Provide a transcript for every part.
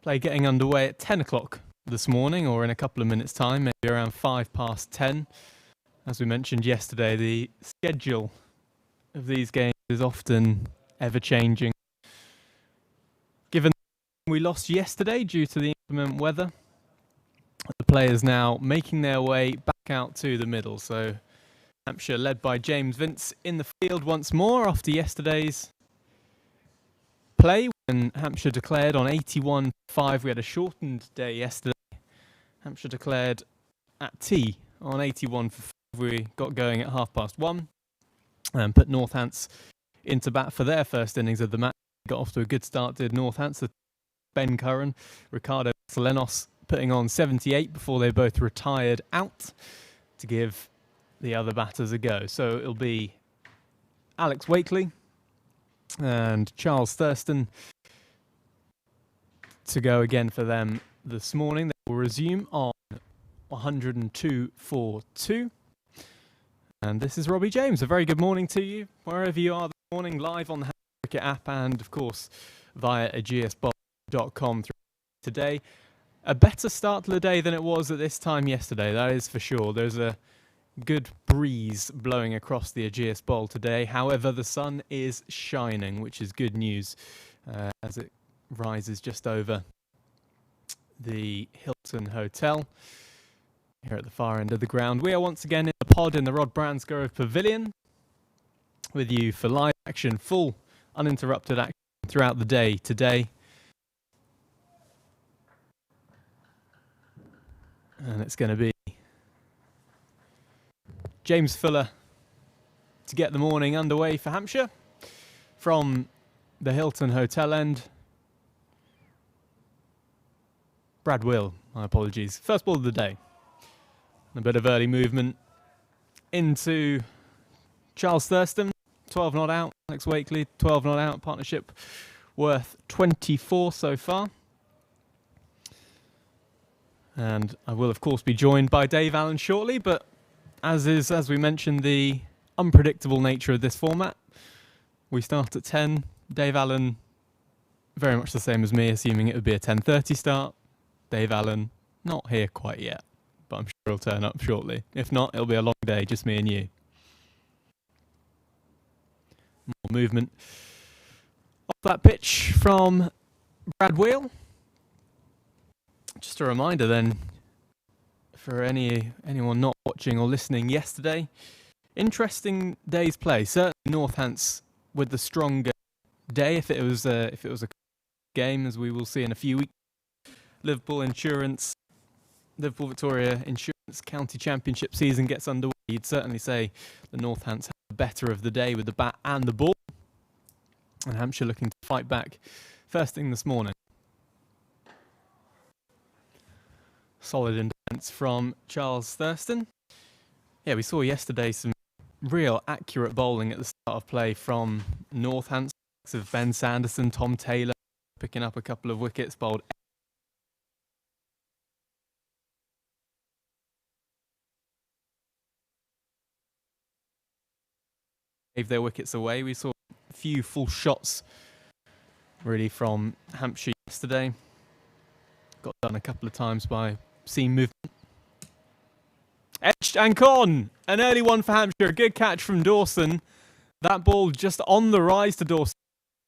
Play getting underway at 10 o'clock this morning, or in a couple of minutes' time, maybe around 10:05. As we mentioned yesterday, the schedule of these games is often ever-changing. Given we lost yesterday due to the inclement weather, the players now making their way back out to the middle. So Hampshire led by James Vince in the field once more after yesterday's play when Hampshire declared on 81-5. We had a shortened day yesterday. Hampshire declared at tea on 81-5. We got going at 1:30 and put Northants into bat for their first innings of the match. Got off to a good start, did Northants. Ben Curran, Ricardo Selenos putting on 78 before they both retired out to give the other batters a go. So it'll be Alex Wakely and Charles Thurston to go again for them this morning. They will resume on 102-4-2. And this is Robbie James. A very good morning to you, wherever you are this morning, live on the Hampshire Cricket App and, of course, via ageasbowl.com today. A better start to the day than it was at this time yesterday, that is for sure. There's a good breeze blowing across the Ageas Bowl today. However, the sun is shining, which is good news as it rises just over the Hilton Hotel here at the far end of the ground. We are once again in the pod in the Rod Bransgrove Pavilion with you for live action, full uninterrupted action throughout the day today. And it's going to be James Fuller to get the morning underway for Hampshire from the Hilton Hotel end. Brad Will, my apologies. First ball of the day. A bit of early movement into Charles Thurston, 12 not out. Alex Wakely, 12 not out. Partnership worth 24 so far. And I will, of course, be joined by Dave Allen shortly, but as we mentioned, the unpredictable nature of this format. We start at 10. Dave Allen, very much the same as me, assuming it would be a 10:30 start. Dave Allen, not here quite yet, but I'm sure he'll turn up shortly. If not, it'll be a long day, just me and you. More movement off that pitch from Brad Wheel. Just a reminder then, for anyone not watching or listening yesterday, interesting day's play. Certainly Northants with the stronger day if it was a game, as we will see in a few weeks. Liverpool Victoria Insurance County Championship season gets underway. You'd certainly say the Northants have the better of the day with the bat and the ball. And Hampshire looking to fight back first thing this morning. Solid in defence from Charles Thurston. Yeah, we saw yesterday some real accurate bowling at the start of play from Northants of Ben Sanderson, Tom Taylor picking up a couple of wickets, bowled gave their wickets away. We saw a few full shots really from Hampshire yesterday. Got done a couple of times by seam movement. Edged and gone. An early one for Hampshire. A good catch from Dawson. That ball just on the rise to Dawson.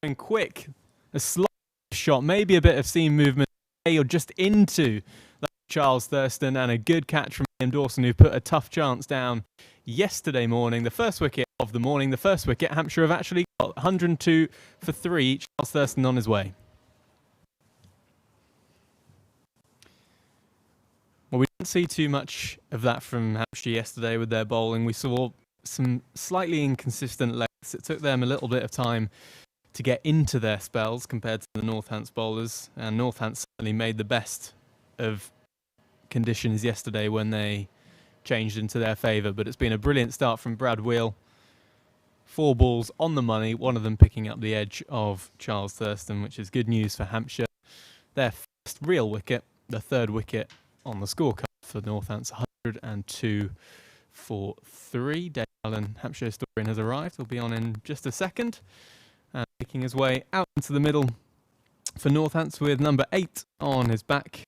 And quick. A slight shot. Maybe a bit of seam movement. Or just into Charles Thurston. And a good catch from Ian Dawson, who put a tough chance down yesterday morning. The first wicket of the morning. The first wicket Hampshire have actually got. 102 for 3. Charles Thurston on his way. Well, we didn't see too much of that from Hampshire yesterday with their bowling. We saw some slightly inconsistent legs. It took them a little bit of time to get into their spells compared to the Northants bowlers. And Northants certainly made the best of conditions yesterday when they changed into their favour. But it's been a brilliant start from Brad Wheel. 4 balls on the money, one of them picking up the edge of Charles Thurston, which is good news for Hampshire. Their first real wicket, the third wicket on the scorecard for Northants, 102 for 3. Dave Allen, Hampshire historian, has arrived. He'll be on in just a second. And making his way out into the middle for Northants with number 8 on his back.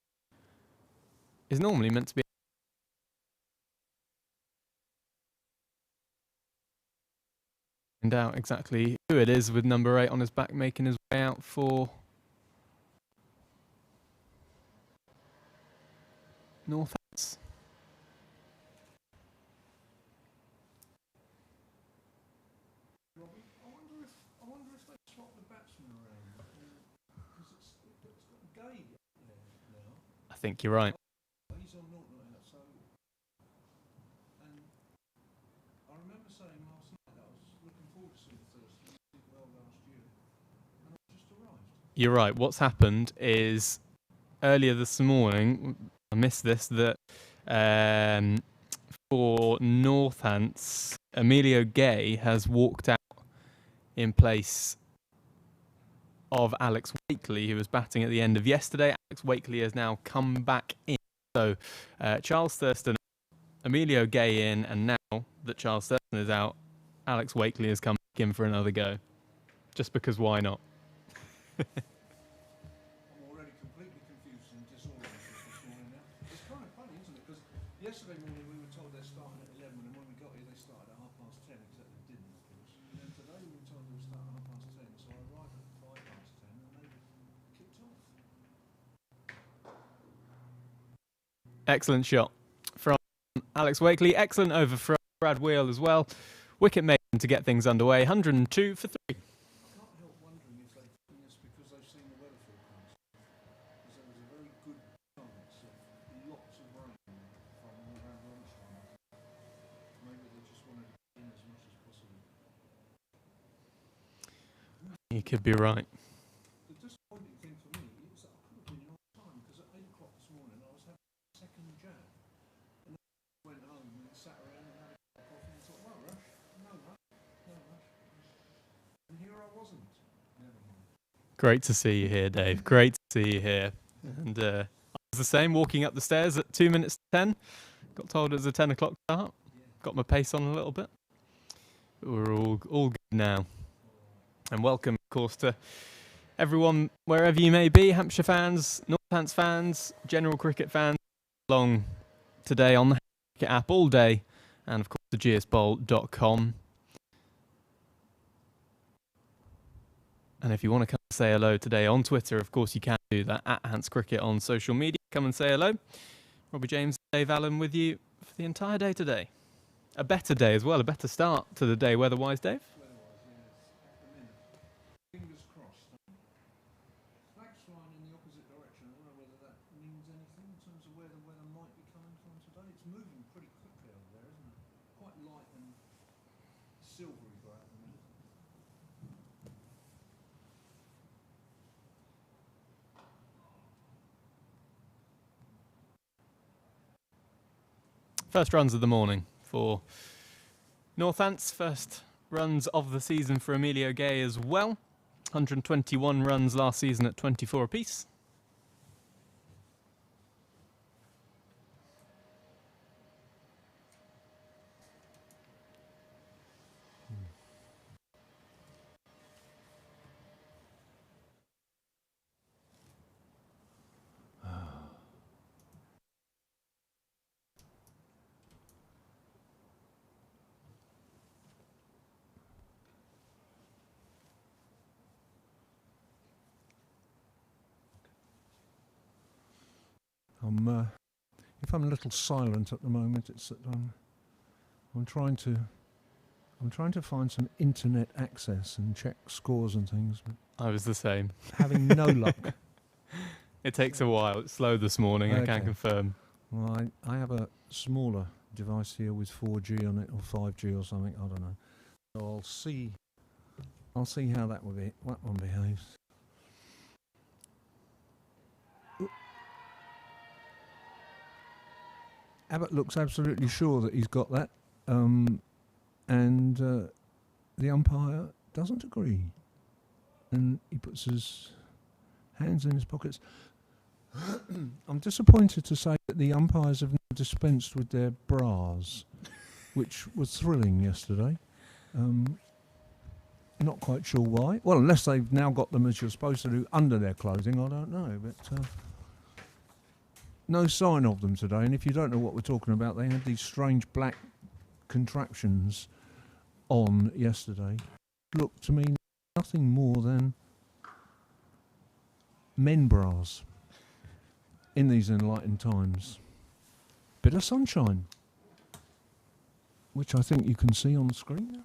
Is normally meant to be find out exactly who it is with number 8 on his back, making his way out for Northants. I wonder if they swap the batsman around because it's got Gay there now. I think you're right. He's on Norton now, so and I remember saying last night that I was looking forward to seeing Thursday. He did well last year, and I just arrived. You're right. What's happened is earlier this morning, I missed this, that for Northants, Emilio Gay has walked out in place of Alex Wakely, who was batting at the end of yesterday. Alex Wakely has now come back in. So Charles Thurston, Emilio Gay in, and now that Charles Thurston is out, Alex Wakely has come back in for another go. Just because why not? I'm already completely confused and disoriented this morning now. It's kind of funny, isn't it? Because yesterday morning we were told they're starting at 11, and when we got here they started at 10:30, except they didn't, of course. And then today we were told they were starting at 10:30, so I arrived at 10:05 and they kicked off. Excellent shot from Alex Wakely. Excellent over from Brad Wheel as well. Wicket making to get things underway. 102 for 3. I can't help wondering if they've done this because they've seen the weather forecast. Because there was a very good chance of lots of rain from around lunchtime. Maybe they just wanted to get in as much as possible. You could be right. The disappointing thing for me is that I could have been in on time because at 8 o'clock this morning I was having a second jab. And then I went home and sat around and had a cup of coffee and thought, no rush. And here I wasn't. Never mind. Great to see you here, Dave. Great to see you here. And I was the same, walking up the stairs at 2 minutes to 10. Got told it was a 10 o'clock start. Got my pace on a little bit. But we're all good now. And welcome, of course, to everyone, wherever you may be, Hampshire fans, Northants fans, general cricket fans, along today on the Hampshire Cricket App all day, and of course, ageasbowl.com. And if you want to come and say hello today on Twitter, of course, you can do that at Hans Cricket on social media. Come and say hello. Robbie James, Dave Allen with you for the entire day today. A better day as well, a better start to the day weather-wise, Dave. Fingers crossed. Flags flying in the opposite direction. I don't know whether that means anything in terms of where the weather might be coming from today. It's moving pretty quickly over there, isn't it? Quite light and silvery grey at the minute. First runs of the morning for Northants. First runs of the season for Emilio Gay as well. 121 runs last season at 24 apiece. If I'm a little silent at the moment, it's that I'm trying to find some internet access and check scores and things, but I was the same. having no luck. It takes a while. It's slow this morning, I can confirm. Well, I have a smaller device here with 4G on it or 5G or something. I don't know. So I'll see how that one behaves. Abbott looks absolutely sure that he's got that, and the umpire doesn't agree, and he puts his hands in his pockets. I'm disappointed to say that the umpires have now dispensed with their bras, which was thrilling yesterday. Not quite sure why. Well, unless they've now got them as you're supposed to do under their clothing, I don't know. But no sign of them today. And if you don't know what we're talking about, they had these strange black contraptions on yesterday. Looked to me nothing more than men bras in these enlightened times. Bit of sunshine, which I think you can see on the screen now.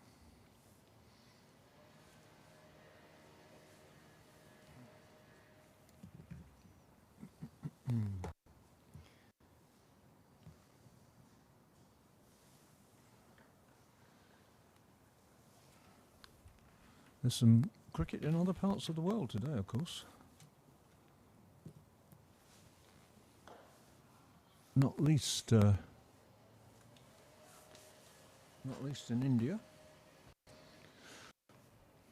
There's some cricket in other parts of the world today, of course. Not least in India,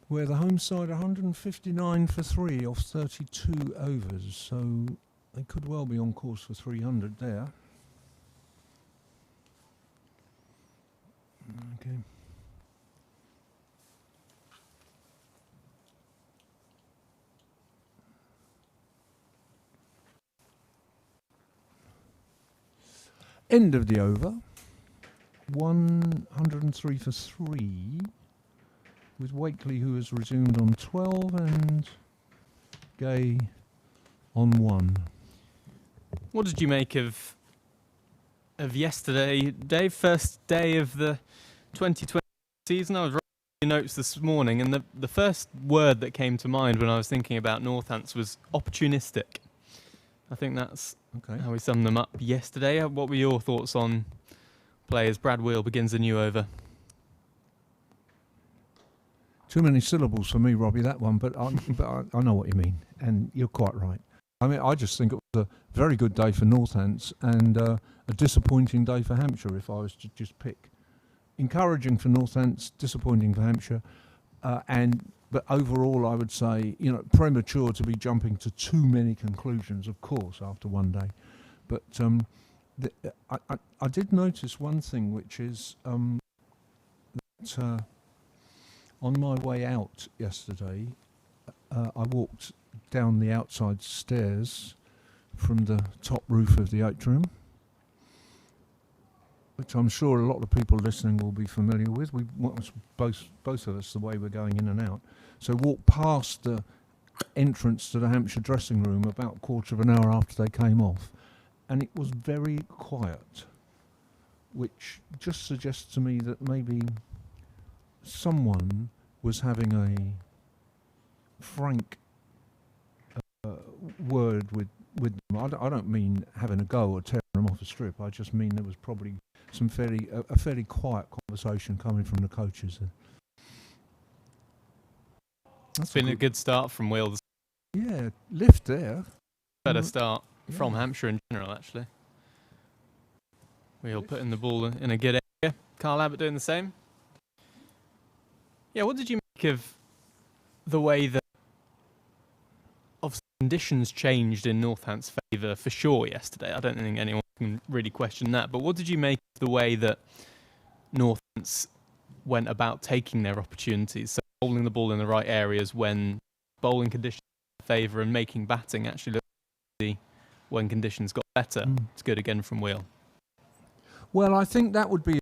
where the home side 159 for 3 off 32 overs, so they could well be on course for 300 there. Okay. End of the over, 103 for 3, with Wakely, who has resumed on 12, and Gay on 1. What did you make of yesterday, Dave? First day of the 2020 season. I was writing your notes this morning, and the first word that came to mind when I was thinking about Northants was opportunistic. I think that's how we summed them up yesterday. What were your thoughts on players? Brad Wheel begins a new over. Too many syllables for me, Robbie, that one, but I know what you mean, and you're quite right. I mean, I just think it was a very good day for Northants and a disappointing day for Hampshire, if I was to just pick. Encouraging for Northants, disappointing for Hampshire, but overall, I would say, premature to be jumping to too many conclusions, of course, after one day. But I did notice one thing, which is that on my way out yesterday, I walked down the outside stairs from the top roof of the atrium, which I'm sure a lot of people listening will be familiar with. We watched both of us the way we're going in and out. So walked past the entrance to the Hampshire dressing room about a quarter of an hour after they came off, and it was very quiet, which just suggests to me that maybe someone was having a frank word with them. I don't mean having a go or tearing them off a strip. I just mean there was probably a fairly quiet conversation coming from the coaches. That's been a good start from Wales. Yeah, lift there. Better start from Hampshire in general, actually. Wheel putting the ball in a good area. Carl Abbott doing the same. Yeah, what did you make of the way that obviously conditions changed in Northants' favour for sure yesterday? I don't think anyone can really question that. But what did you make of the way that Northants went about taking their opportunities? So bowling the ball in the right areas when bowling conditions in favour and making batting actually look easy when conditions got better. It's good again from Wheel. Well, I think that would be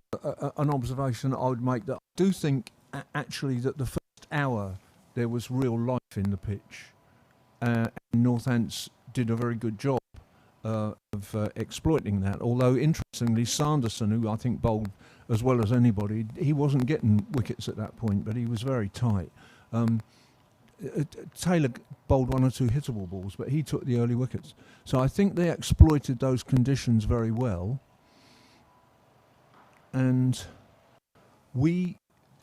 an observation that I would make. That I do think actually that the first hour there was real life in the pitch. And Northants did a very good job of exploiting that. Although, interestingly, Sanderson, who I think bowled as well as anybody, he wasn't getting wickets at that point, but he was very tight. Taylor bowled one or two hittable balls, but he took the early wickets. So I think they exploited those conditions very well. And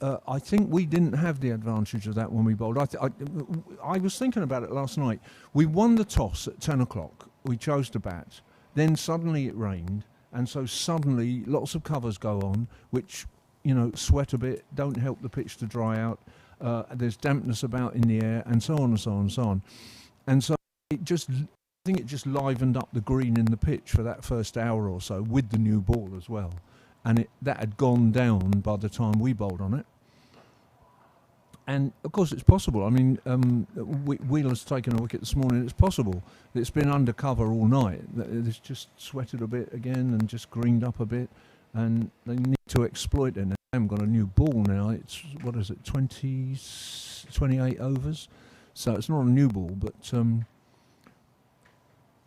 I think we didn't have the advantage of that when we bowled. I was thinking about it last night. We won the toss at 10 o'clock. We chose to bat. Then suddenly it rained. And so suddenly lots of covers go on, which, sweat a bit, don't help the pitch to dry out. There's dampness about in the air, and so on and so on and so on. And so I think it just livened up the green in the pitch for that first hour or so with the new ball as well. And that had gone down by the time we bowled on it. And of course, it's possible. I mean, Wheeler's taken a wicket this morning. It's possible. It's been under cover all night. It's just sweated a bit again and just greened up a bit. And they need to exploit it. They haven't got a new ball now. It's, 28 overs. So it's not a new ball, but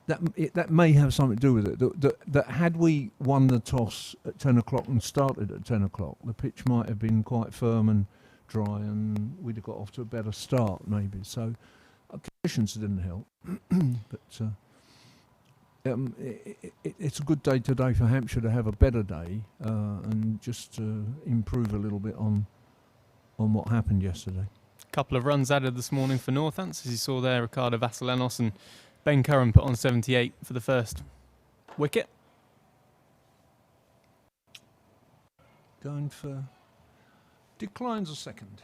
that may have something to do with it. That had we won the toss at 10 o'clock and started at 10 o'clock, the pitch might have been quite firm and dry, and we'd have got off to a better start maybe. So conditions didn't help, but it's a good day today for Hampshire to have a better day and just improve a little bit on what happened yesterday. Couple of runs added this morning for Northants, as you saw there. Ricardo Vassilianos and Ben Curran put on 78 for the first wicket. Going for declines a second.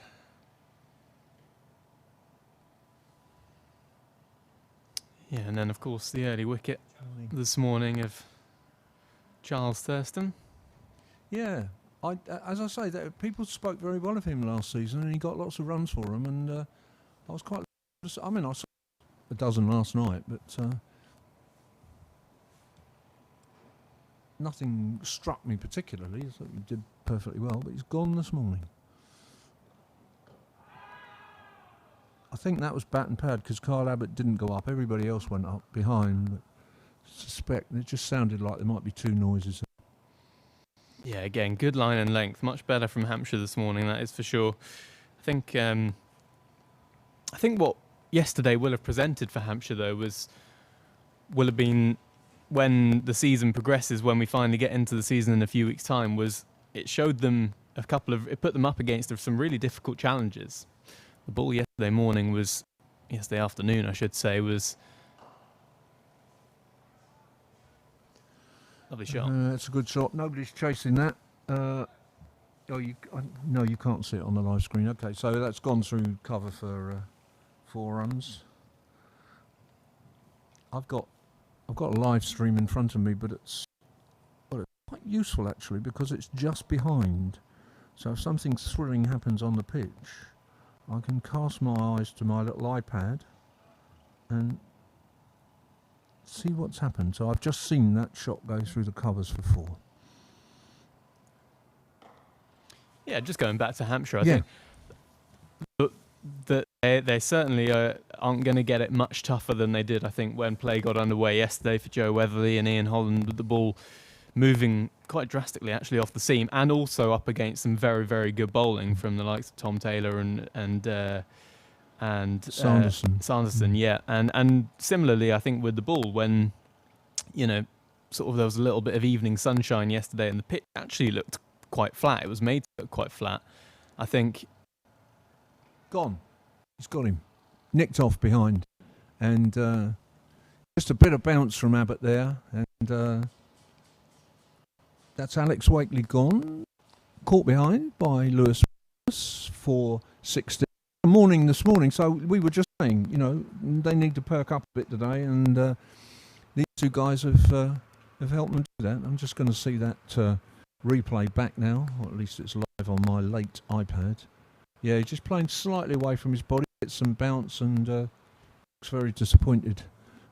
Yeah, and then of course the early wicket this morning of Charles Thurston. Yeah. As I say, that people spoke very well of him last season, and he got lots of runs for him. And I was quite. I mean, I saw a dozen last night, but nothing struck me particularly. So he did perfectly well, but he's gone this morning. I think that was bat and pad because Kyle Abbott didn't go up. Everybody else went up behind. But I suspect it just sounded like there might be two noises. Yeah, again, good line and length. Much better from Hampshire this morning, that is for sure. I think what yesterday will have presented for Hampshire, though, will have been when the season progresses, when we finally get into the season in a few weeks' time, was it showed them it put them up against some really difficult challenges. The ball yesterday afternoon, I should say, was lovely shot. It's a good shot. Nobody's chasing that. No, you can't see it on the live screen. Okay, so that's gone through cover for 4 runs. I've got a live stream in front of me, but it's quite useful actually because it's just behind. So if something thrilling happens on the pitch, I can cast my eyes to my little iPad and see what's happened. So I've just seen that shot go through the covers for 4. Yeah, just going back to Hampshire, I think that they certainly aren't going to get it much tougher than they did, I think, when play got underway yesterday for Joe Weatherly and Ian Holland, with the ball moving quite drastically actually off the seam, and also up against some very, very good bowling from the likes of Tom Taylor and Sanderson, yeah. And similarly, I think with the ball, when, sort of there was a little bit of evening sunshine yesterday and the pitch actually looked quite flat. It was made to look quite flat. I think... Gone. He's got him. Nicked off behind. And just a bit of bounce from Abbott there. And that's Alex Wakely gone. Caught behind by Lewis for 60. Morning this morning, so we were just saying, they need to perk up a bit today, and these two guys have helped them do that. I'm just going to see that replay back now, or at least it's live on my late iPad. Yeah, he's just playing slightly away from his body, gets some bounce, and looks very disappointed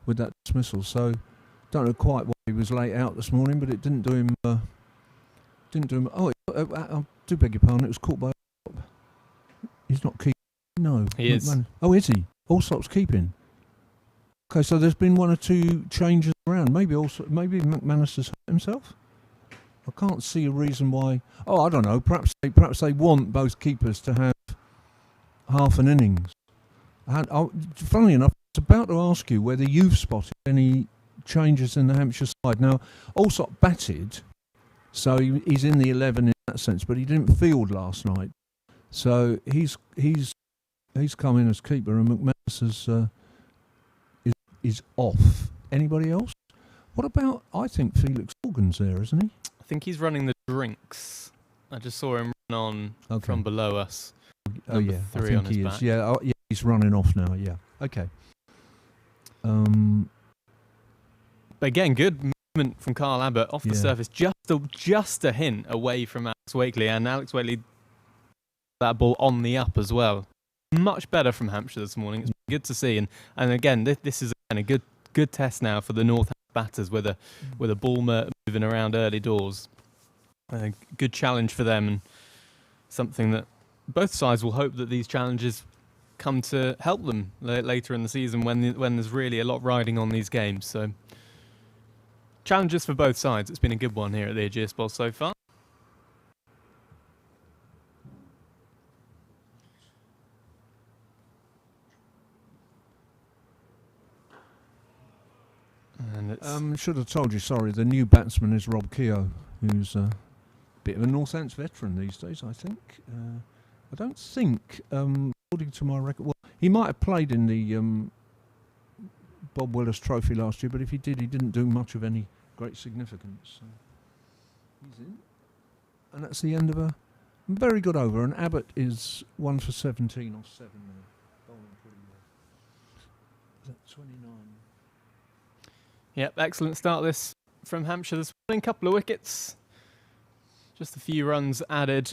with that dismissal. So, don't know quite why he was late out this morning, but it didn't do him. Oh, I do beg your pardon. It was caught by. He's not keeping. No, he is. Oh, is he? Allsop's keeping. Okay, so there's been 1 or 2 changes around. Maybe McManus has hurt himself. I can't see a reason why. Oh, I don't know. Perhaps they want both keepers to have half an innings. Funnily enough, I was about to ask you whether you've spotted any changes in the Hampshire side. Now, Allsop batted, so he's in the 11 in that sense, but he didn't field last night. So he's come in as keeper, and McManus is off. Anybody else? What about? I think Felix Morgan's there, isn't he? I think he's running the drinks. I just saw him run on from below us. Oh yeah, 3 I think on his he back. is. Yeah, yeah, he's running off now. Yeah. Okay. But again, good movement from Carl Abbott off the surface, just a hint away from Alex Wakely, and Alex Wakely that ball on the up as well. much better from Hampshire this morning. It's good to see, and again, this is a good test now for the Northampton batters with a ball moving around early doors. A good challenge for them, and something that both sides will hope that these challenges come to help them later in the season when there's really a lot riding on these games. So challenges for both sides. It's been a good one here at the Ageas Bowl so far. And should have told you, sorry, the new batsman is Rob Keogh, who's a bit of a Northants veteran these days, I think. I don't think, according to my record, well, he might have played in the Bob Willis Trophy last year, but if he did, he didn't do much of any great significance. So he's in. And that's the end of a very good over. And Abbott is 1 for 17 or 7 now. Bowling pretty well. Is that 29? Yep, excellent start this from Hampshire this morning. Couple of wickets. Just a few runs added.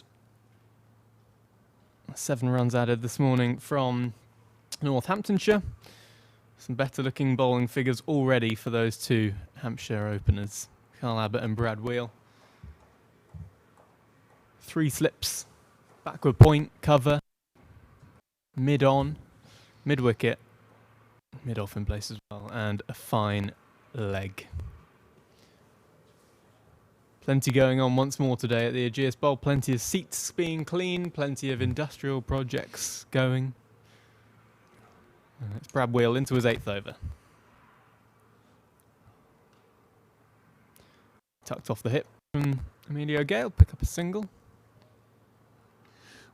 7 runs added this morning from Northamptonshire. Some better looking bowling figures already for those two Hampshire openers, Carl Abbott and Brad Wheel. 3 slips, backward point, cover, mid on, mid wicket, mid off in place as well, and a fine leg. Plenty going on once more today at the Ageas Bowl. Plenty of seats being cleaned, plenty of industrial projects going. And it's Brad Wheel into his 8th over. Tucked off the hip from Emilio Gale, pick up a single.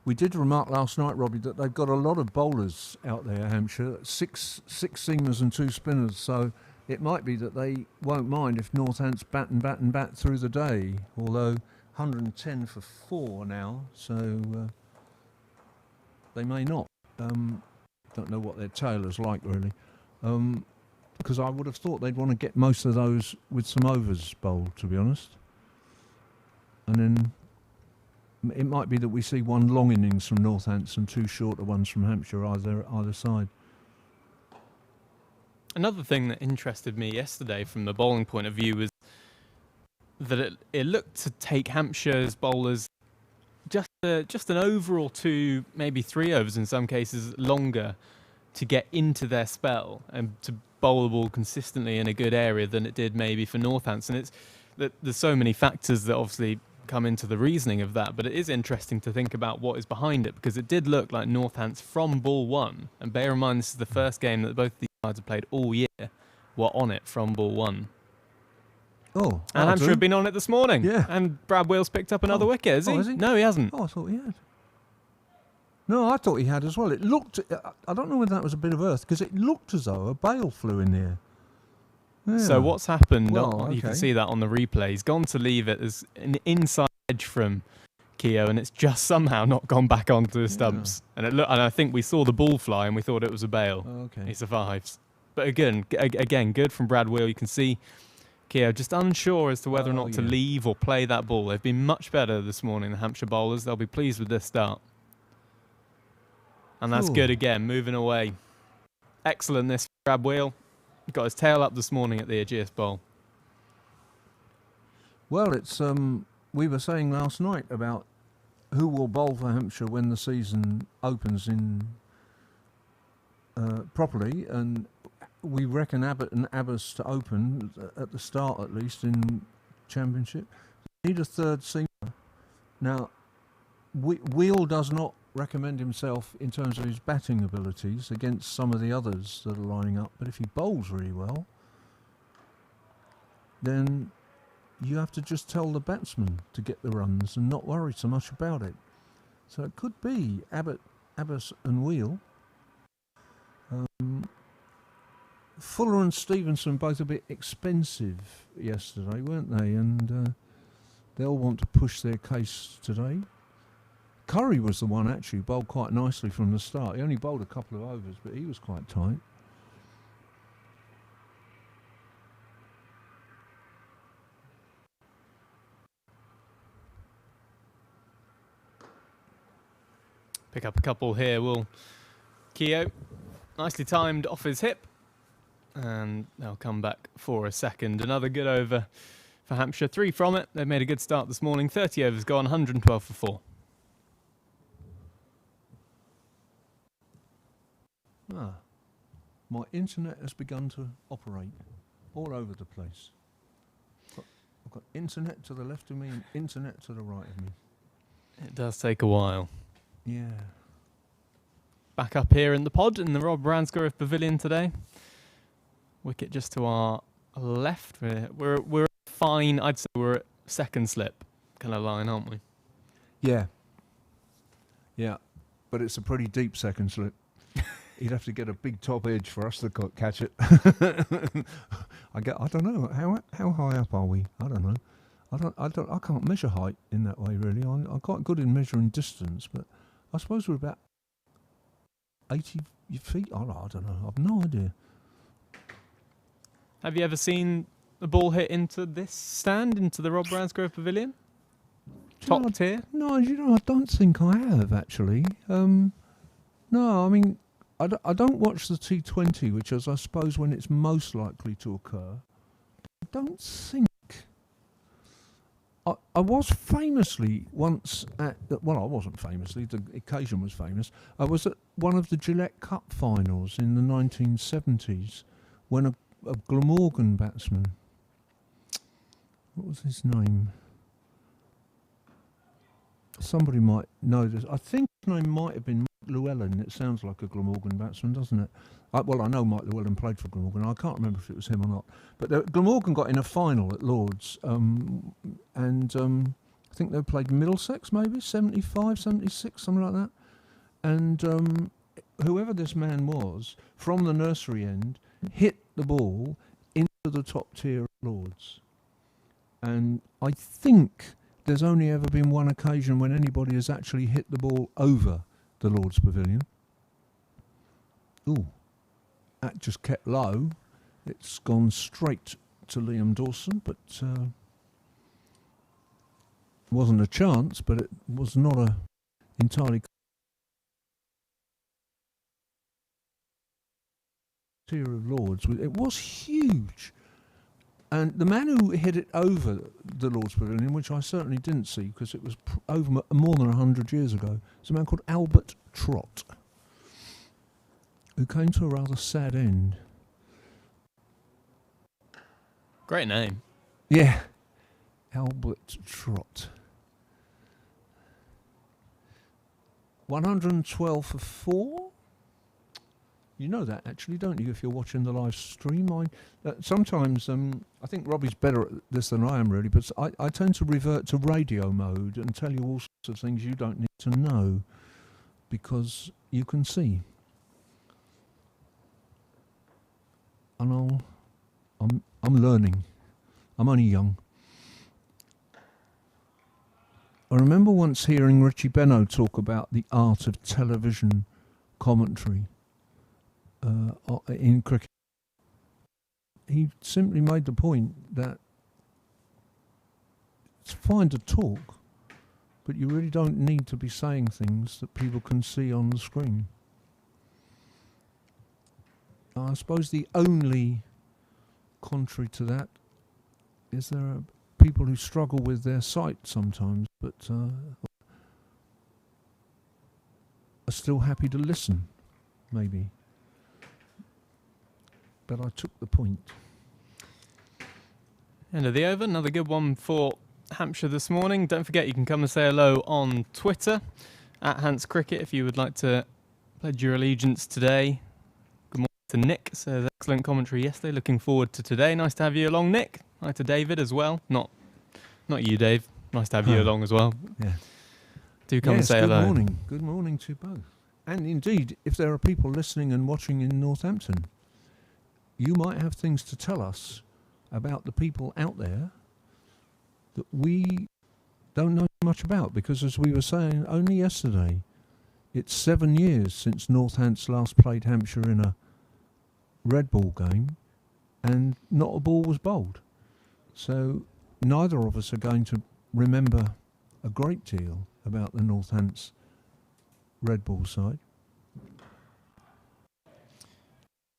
We did remark last night, Robbie, that they've got a lot of bowlers out there, Hampshire. Six seamers and 2 spinners, so it might be that they won't mind if Northants bat and bat and bat through the day, although 110 for 4 now, so they may not. Don't know what their tailor's like, really, because I would have thought they'd want to get most of those with some overs bowled, to be honest. And then it might be that we see 1 long innings from Northants and 2 shorter ones from Hampshire either side. Another thing that interested me yesterday from the bowling point of view was that it looked to take Hampshire's bowlers just an over or 2, maybe 3 overs in some cases longer to get into their spell and to bowl the ball consistently in a good area than it did maybe for Northants. And it's that there's so many factors that obviously come into the reasoning of that, but it is interesting to think about what is behind it, because it did look like Northants from ball 1, and bear in mind this is the first game that both these sides have played all year, were on it from ball 1. Oh, and Hampshire have been on it this morning. Yeah. And Brad Wheels picked up another wicket, has he? Has he? No, he hasn't. Oh, I thought he had. No, I thought he had as well. It looked, I don't know whether that was a bit of earth, because it looked as though a bail flew in there. Yeah. So what's happened, Well, you can okay. see that on the replay, he's gone to leave it as an inside edge from Keogh, and it's just somehow not gone back onto the stumps. And and I think we saw the ball fly and we thought it was a bail. Oh, okay. He survives. But again, good from Brad Wheel. You can see Keogh just unsure as to whether or not to leave or play that ball. They've been much better this morning, the Hampshire bowlers. They'll be pleased with this start. And that's good again, moving away. Excellent this for Brad Wheel. Got his tail up this morning at the Ageas Bowl. Well, it's we were saying last night about who will bowl for Hampshire when the season opens in properly, and we reckon Abbott and Abbas to open at the start, at least in Championship. Need a 3rd seamer. Now, Wheel does not recommend himself in terms of his batting abilities against some of the others that are lining up, but if he bowls really well, then you have to just tell the batsman to get the runs and not worry so much about it. So it could be Abbott, Abbas and Wheel. Fuller and Stevenson both a bit expensive yesterday, weren't they? And they'll want to push their case today. Curry was the one actually who bowled quite nicely from the start. He only bowled a couple of overs, but he was quite tight. Pick up a couple here. We'll Keogh. Nicely timed off his hip. And they'll come back for a second. Another good over for Hampshire. 3 from it. They've made a good start this morning. 30 overs gone, 112 for 4. My internet has begun to operate all over the place. I've got internet to the left of me and internet to the right of me. It does take a while. Yeah. Back up here in the pod in the Rob Ransgrove Pavilion today. Wicket just to our left. We're fine. I'd say we're at second slip kind of line, aren't we? Yeah. Yeah. But it's a pretty deep second slip. You'd have to get a big top edge for us to catch it. I don't know how high up are we? I don't know. I can't measure height in that way really. I'm quite good in measuring distance, but I suppose we're about 80 feet. I don't know. I've no idea. Have you ever seen the ball hit into this stand, into the Rob Ransgrove Pavilion? Top tier? No, I don't think I have actually. No, I mean, I don't watch the T20, which is, I suppose, when it's most likely to occur. I don't think. I was famously once at... Well, I wasn't famously. The occasion was famous. I was at one of the Gillette Cup finals in the 1970s when a Glamorgan batsman... What was his name? Somebody might know this. I think his name might have been Mike Llewellyn. It sounds like a Glamorgan batsman, doesn't it? I know Mike Llewellyn played for Glamorgan. I can't remember if it was him or not. But Glamorgan got in a final at Lord's. I think they played Middlesex, maybe, 75, 76, something like that. And whoever this man was, from the nursery end, hit the ball into the top tier at Lord's. And I think there's only ever been one occasion when anybody has actually hit the ball over the Lord's Pavilion. Ooh, that just kept low. It's gone straight to Liam Dawson, but wasn't a chance, but it was not a entirely tier of Lords. It was huge. And the man who hit it over the Lord's Pavilion, which I certainly didn't see because it was over more than 100 years ago, is a man called Albert Trott, who came to a rather sad end. Great name. Yeah, Albert Trott. 112 for 4. You know that actually, don't you, if you're watching the live stream? Sometimes, I think Robbie's better at this than I am really, but I tend to revert to radio mode and tell you all sorts of things you don't need to know because you can see. And I'm learning. I'm only young. I remember once hearing Richie Benno talk about the art of television commentary in cricket. He simply made the point that it's fine to talk, but you really don't need to be saying things that people can see on the screen. I suppose the only contrary to that is there are people who struggle with their sight sometimes, but are still happy to listen, maybe. But I took the point. End of the over. Another good one for Hampshire this morning. Don't forget you can come and say hello on Twitter at Hans Cricket if you would like to pledge your allegiance today. Good morning to Nick. Says excellent commentary yesterday. Looking forward to today. Nice to have you along, Nick. Hi to David as well. Not you, Dave. Nice to have you along as well. Yeah. Do come and say hello. Good morning. Good morning to both. And indeed, if there are people listening and watching in Northampton, you might have things to tell us about the people out there that we don't know much about, because as we were saying only yesterday, it's 7 years since Northants last played Hampshire in a red ball game and not a ball was bowled. So neither of us are going to remember a great deal about the Northants red ball side.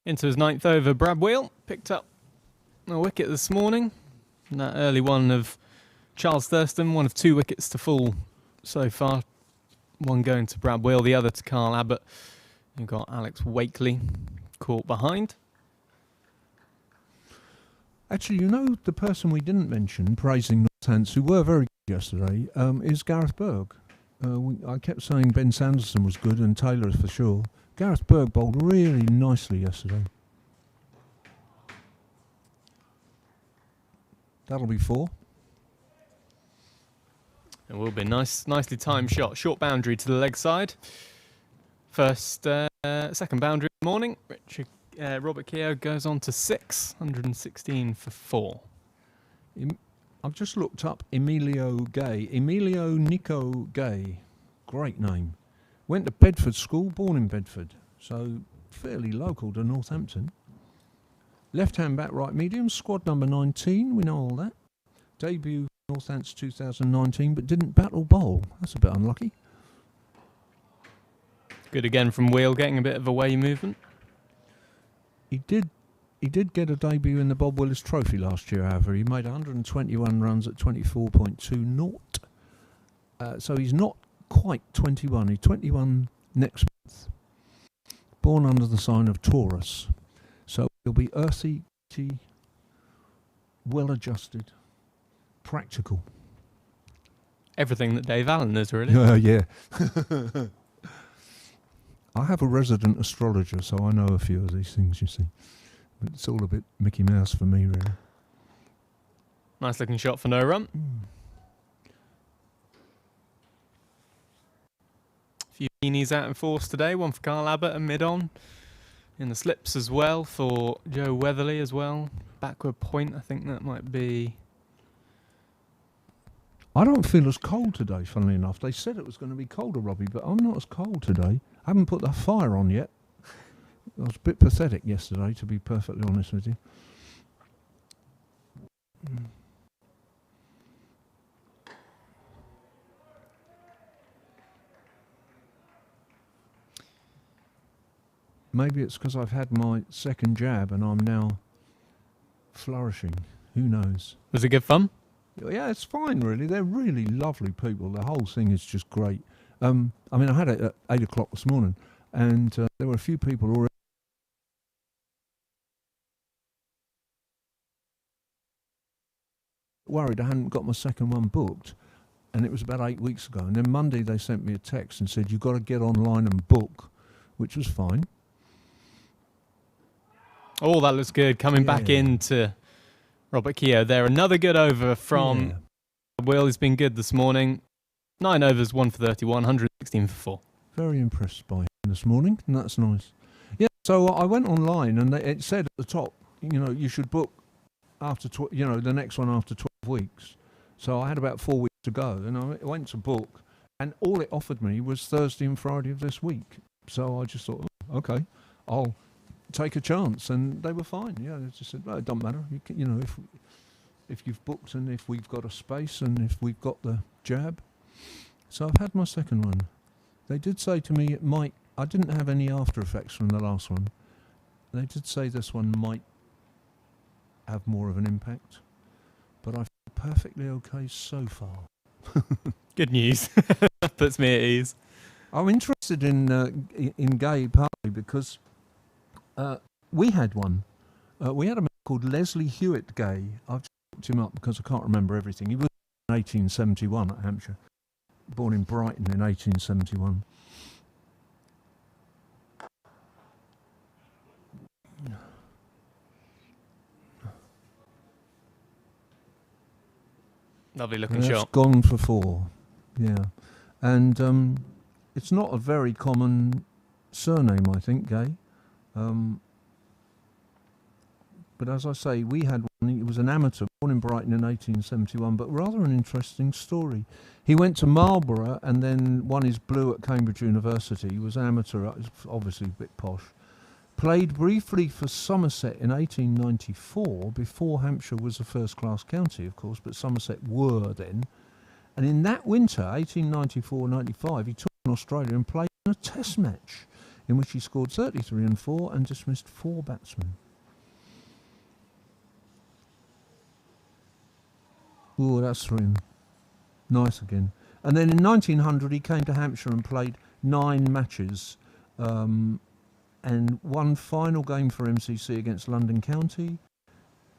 Into his 9th over, Brad Wheel picked up a wicket this morning. And that early one of Charles Thurston, one of 2 wickets to fall so far. One going to Brad Wheel, the other to Carl Abbott. You've got Alex Wakely caught behind. Actually, you know, the person we didn't mention praising Northampton, who were very good yesterday, is Gareth Berg. I kept saying Ben Sanderson was good and Taylor for sure. Gareth Berg bowled really nicely yesterday. That'll be 4. It will be nicely timed shot. Short boundary to the leg side. Second boundary in the morning. Robert Keogh goes on to 6, 116 for 4. I've just looked up Emilio Gay. Emilio Nico Gay. Great name. Went to Bedford School, born in Bedford. So fairly local to Northampton. Left-hand back, right medium, squad number 19. We know all that. Debut Northampton 2019, but didn't bat or bowl. That's a bit unlucky. Good again from Wheel, getting a bit of away movement. He did get a debut in the Bob Willis Trophy last year, however. He made 121 runs at 24.2 naught. So he's not quite 21. He's 21 next month. Born under the sign of Taurus. So he'll be earthy, well-adjusted, practical. Everything that Dave Allen is, really. Yeah. I have a resident astrologer, so I know a few of these things, you see. But it's all a bit Mickey Mouse for me, really. Nice looking shot for no run. A few beanies out in force today. One for Carl Abbott and mid-on. In the slips as well for Joe Weatherly as well. Backward point, I think that might be. I don't feel as cold today, funnily enough. They said it was going to be colder, Robbie, but I'm not as cold today. I haven't put the fire on yet. I was a bit pathetic yesterday, to be perfectly honest with you. Maybe it's because I've had my second jab and I'm now flourishing. Who knows? Was it good fun? Yeah, it's fine, really. They're really lovely people. The whole thing is just great. I mean, I had it at 8 o'clock this morning, and there were a few people already worried I hadn't got my second one booked, and it was about 8 weeks ago. And then Monday they sent me a text and said, you've got to get online and book, which was fine. Oh, that looks good. Coming back into Robert Keogh there. Another good over from Will. He's been good this morning. 9 overs, 1 for 31, 116 for 4. Very impressed by him this morning, and that's nice. Yeah, so I went online, and it said at the top, you know, you should book after, the next one after 12 weeks. So I had about 4 weeks to go, and I went to book, and all it offered me was Thursday and Friday of this week. So I just thought, okay, I'll take a chance, and they were fine. Yeah, they just said, well, it don't matter. If you've booked and if we've got a space and if we've got the jab. So I've had my second one. They did say to me it might. I didn't have any after effects from the last one. They did say this one might have more of an impact, but I feel perfectly okay so far. Good news. Puts me at ease. I'm interested in Gay partly because we had one. We had a man called Leslie Hewitt Gay. I've just looked him up because I can't remember everything. He was in 1871 at Hampshire. Born in Brighton in 1871. Lovely looking That's shot. Gone for 4. Yeah. And it's not a very common surname, I think, Gay. But as I say, we had one. He was an amateur, born in Brighton in 1871, but rather an interesting story. He went to Marlborough and then won his blue at Cambridge University. He was amateur, obviously a bit posh. Played briefly for Somerset in 1894, before Hampshire was a first-class county, of course, but Somerset were then. And in that winter, 1894-95, he took on Australia and played in a test match in which he scored 33 and 4 and dismissed 4 batsmen. Oh, that's for him. Nice again. And then in 1900 he came to Hampshire and played 9 matches and one final game for MCC against London County.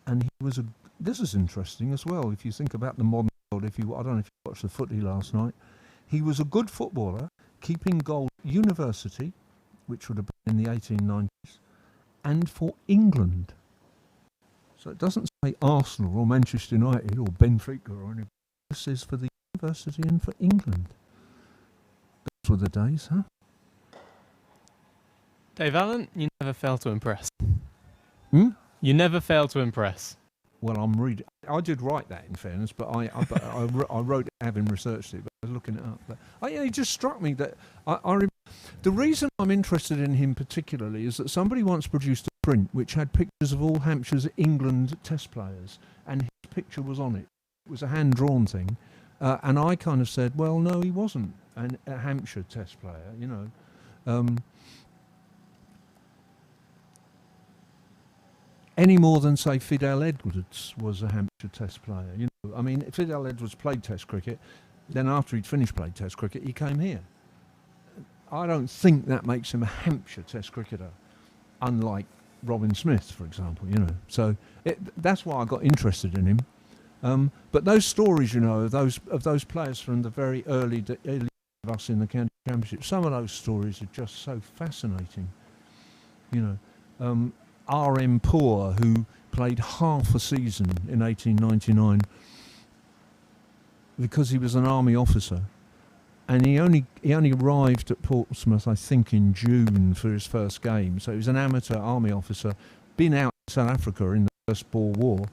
And he was a... This is interesting as well, if you think about the modern world. I don't know if you watched the footy last night. He was a good footballer, keeping goal at University, which would have been in the 1890s, and for England. So it doesn't say Arsenal or Manchester United or Benfica or anything. This is for the University and for England. Those were the days, huh? Dave Allen, you never fail to impress. Hmm? You never fail to impress. Well, I'm reading. I did write that, in fairness, but I wrote it having researched it, but I was looking it up. But it just struck me that the reason I'm interested in him particularly is that somebody once produced a print which had pictures of all Hampshire's England Test players, and his picture was on it. It was a hand-drawn thing, and I kind of said, well, no, he wasn't a Hampshire Test player, you know. Any more than, say, Fidel Edwards was a Hampshire Test player. You know, I mean, Fidel Edwards played Test cricket. Then after he'd finished playing Test cricket, he came here. I don't think that makes him a Hampshire Test cricketer, unlike Robin Smith, for example. You know, so that's why I got interested in him. But those stories, you know, of those players from the very early of us in the county championship, some of those stories are just so fascinating. You know. R.M. Poor, who played half a season in 1899 because he was an army officer, and he only arrived at Portsmouth, I think, in June for his first game. So he was an amateur army officer, been out in South Africa in the First Boer War,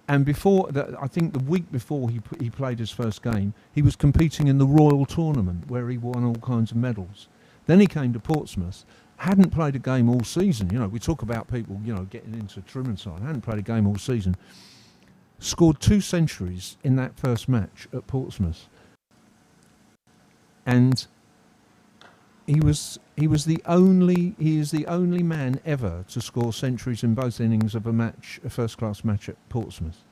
and I think the week before he played his first game, he was competing in the Royal Tournament where he won all kinds of medals. Then he came to Portsmouth. Hadn't played a game all season. You know, we talk about people, you know, getting into trim and side. Hadn't played a game all season. Scored 2 centuries in that first match at Portsmouth, and he is the only man ever to score centuries in both innings of a first-class match at Portsmouth.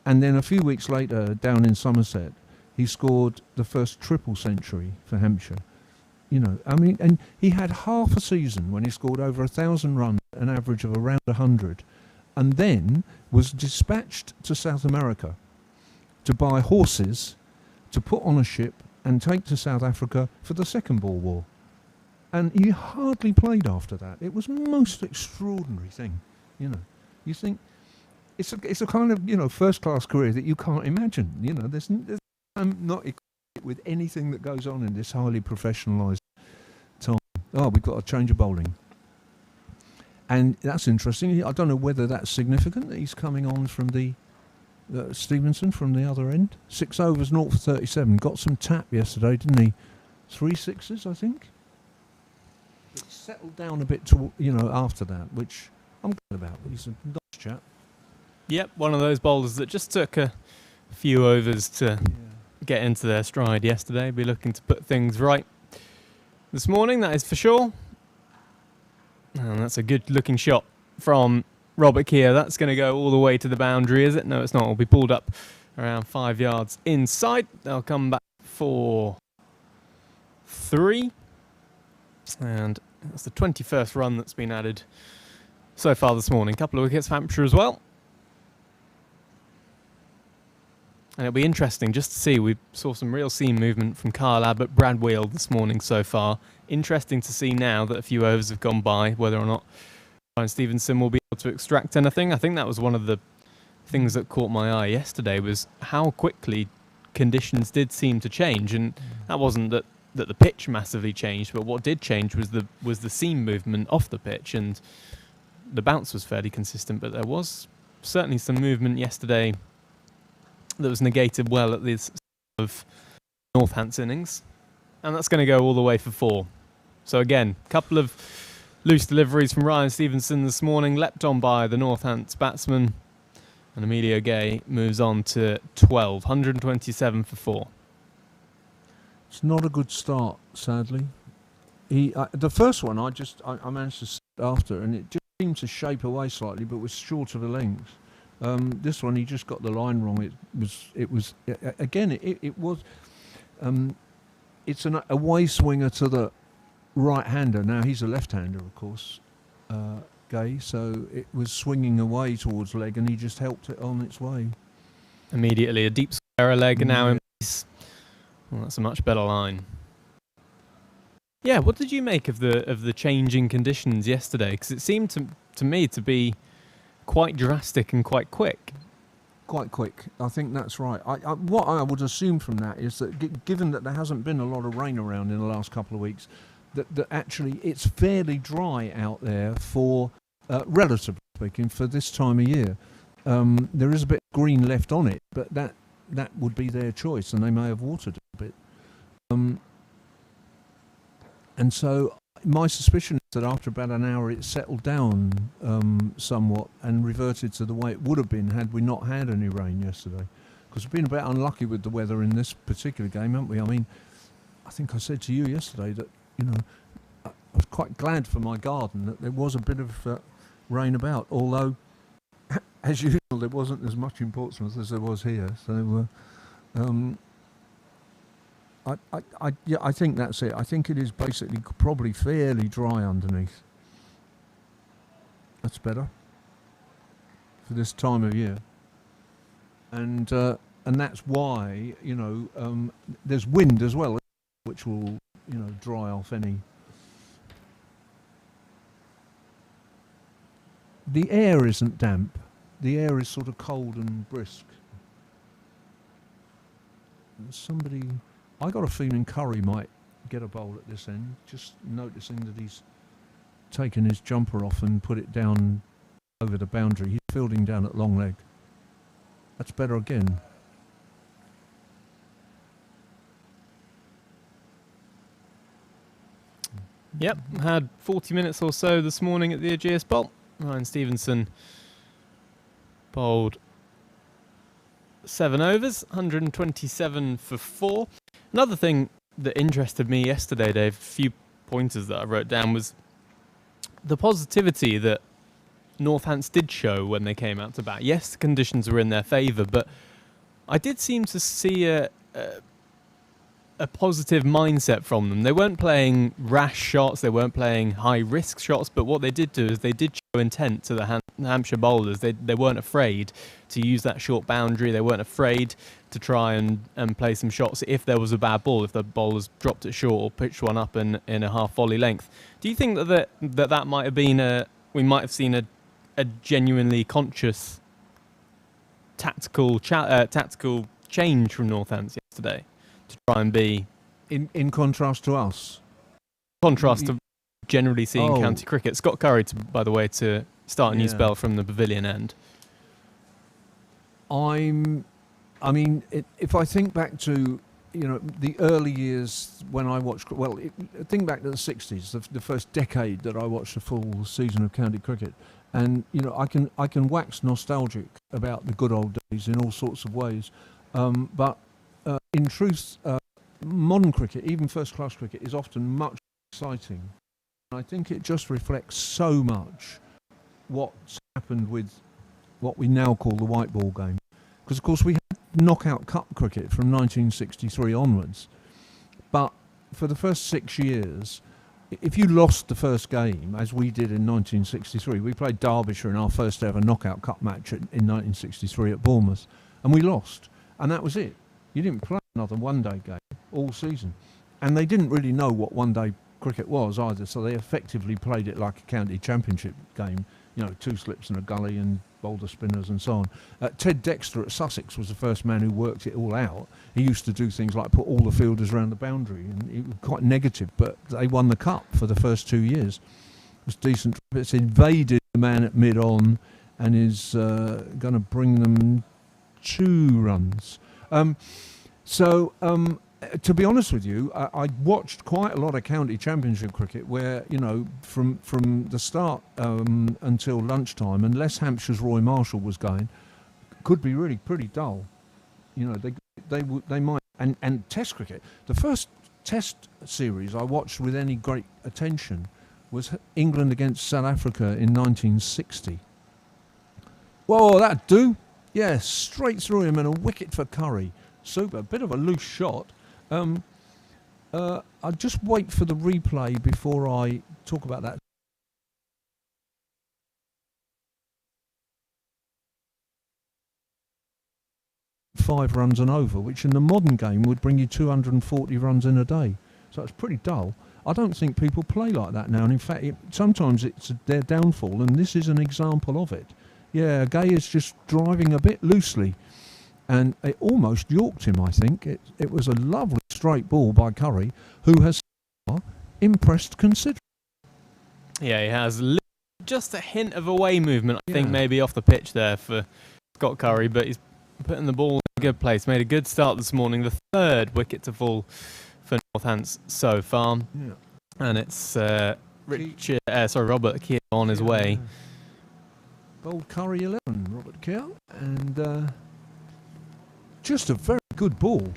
And then a few weeks later, down in Somerset, he scored the first triple century for Hampshire. You know, I mean, and he had half a season when he scored over 1,000 runs, an average of around 100, and then was dispatched to South America to buy horses, to put on a ship and take to South Africa for the Second Boer War. And he hardly played after that. It was a most extraordinary thing, you know. You think it's a kind of, you know, first-class career that you can't imagine. You know, I'm not equipped with anything that goes on in this highly professionalised time. Oh, we've got a change of bowling. And that's interesting. I don't know whether that's significant that he's coming on from the Stevenson from the other end. 6 overs, 0 for 37. Got some tap yesterday, didn't he? 3 sixes, I think. It settled down a bit to, you know, after that, which I'm glad about. He's a nice chap. Yep, one of those bowlers that just took a few overs to get into their stride yesterday. Be looking to put things right this morning, that is for sure. And that's a good looking shot from Robert Keir. That's going to go all the way to the boundary, is it? No, it's not. It'll be pulled up around 5 yards inside. They'll come back for 3. And that's the 21st run that's been added so far this morning. Couple of wickets for Hampshire as well. And it'll be interesting just to see. We saw some real seam movement from Kyle Abbott, Brad Wheel this morning so far. Interesting to see now that a few overs have gone by, whether or not Ryan Stevenson will be able to extract anything. I think that was one of the things that caught my eye yesterday, was how quickly conditions did seem to change. And that wasn't that the pitch massively changed, but what did change was the seam movement off the pitch, and the bounce was fairly consistent, but there was certainly some movement yesterday that was negated well at this of Northamptonshire innings, and that's going to go all the way for 4. So again, a couple of loose deliveries from Ryan Stevenson this morning, leapt on by the Northampton batsman, and Emilio Gay moves on to 12, 127 for 4. It's not a good start, sadly. The first one I managed to sit after, and it just seemed to shape away slightly, but was short of the length. This one he just got the line wrong. It's an away swinger to the right-hander. Now he's a left-hander, of course, Gay. So it was swinging away towards leg, and he just helped it on its way. Immediately a deep square leg now in place. Well, that's a much better line. Yeah, what did you make of the changing conditions yesterday? Because it seemed to me to be quite drastic and quite quick. Quite quick. I think that's right. What I would assume from that is that given that there hasn't been a lot of rain around in the last couple of weeks, that actually it's fairly dry out there for, relatively speaking, for this time of year. There is a bit of green left on it, but that would be their choice, and they may have watered it a bit. And so my suspicion is that after about an hour it settled down somewhat and reverted to the way it would have been had we not had any rain yesterday. Because we've been a bit unlucky with the weather in this particular game, haven't we? I mean, I think I said to you yesterday that, I was quite glad for my garden that there was a bit of rain about, although, as usual, there wasn't as much in Portsmouth as there was here. So, I think that's it. I think it is basically probably fairly dry underneath. That's better for this time of year, and that's why there's wind as well, which will dry off any. The air isn't damp. The air is sort of cold and brisk. I got a feeling Curry might get a bowl at this end, just noticing that he's taken his jumper off and put it down over the boundary. He's fielding down at long leg. That's better again. Yep, had 40 minutes or so this morning at the Ageas Bowl. Ryan Stevenson bowled 7 overs, 127 for 4. Another thing that interested me yesterday, Dave, a few pointers that I wrote down, was the positivity that Northants did show when they came out to bat. Yes, the conditions were in their favour, but I did seem to see a positive mindset from them. They weren't playing rash shots, they weren't playing high-risk shots, but what they did do is they did show intent to the Hampshire bowlers. They weren't afraid to use that short boundary. They weren't afraid to try and play some shots if there was a bad ball, if the bowlers dropped it short or pitched one up in a half-volley length. Do you think that might have been we might have seen a genuinely conscious tactical change from Northants yesterday to try and be in contrast to us? Contrast to generally seeing county cricket. Scott Curry, by the way, to start a new spell from the pavilion end. If I think back to the early years when I watched, think back to the 60s, the first decade that I watched a full season of county cricket, and I can wax nostalgic about the good old days in all sorts of ways, but in truth, modern cricket, even first-class cricket, is often much more exciting. I think it just reflects so much what's happened with what we now call the white ball game. Because, of course, we had knockout cup cricket from 1963 onwards. But for the first 6 years, if you lost the first game, as we did in 1963, we played Derbyshire in our first ever knockout cup match in 1963 at Bournemouth, and we lost. And that was it. You didn't play another one-day game all season. And they didn't really know what one-day cricket was either, so they effectively played it like a county championship game, 2 slips and a gully and boulder spinners and so on. Ted Dexter at Sussex was the first man who worked it all out. He used to do things like put all the fielders around the boundary, and it was quite negative, but they won the cup for the first 2 years. It was decent. It's invaded the man at mid-on and is going to bring them 2 runs. To be honest with you, I watched quite a lot of county championship cricket where, from the start until lunchtime, unless Hampshire's Roy Marshall was going, could be really pretty dull. They might. And Test cricket, the first Test series I watched with any great attention was England against South Africa in 1960. Whoa, that'd do. Yeah, straight through him and a wicket for Curry. Super. Bit of a loose shot. I'll just wait for the replay before I talk about that. 5 runs and over, which in the modern game would bring you 240 runs in a day. So it's pretty dull. I don't think people play like that now, and in fact sometimes it's their downfall, and this is an example of it. Yeah, Gay is just driving a bit loosely, and it almost yorked him, I think. It was a lovely straight ball by Curry, who has impressed considerably. Yeah, he has just a hint of away movement, I think, maybe off the pitch there for Scott Curry, but he's putting the ball in a good place. Made a good start this morning, the 3rd wicket to fall for Northants so far. Yeah. And it's Robert Keogh on his way. Bowled Curry 11, Robert Keogh, and just a very good ball.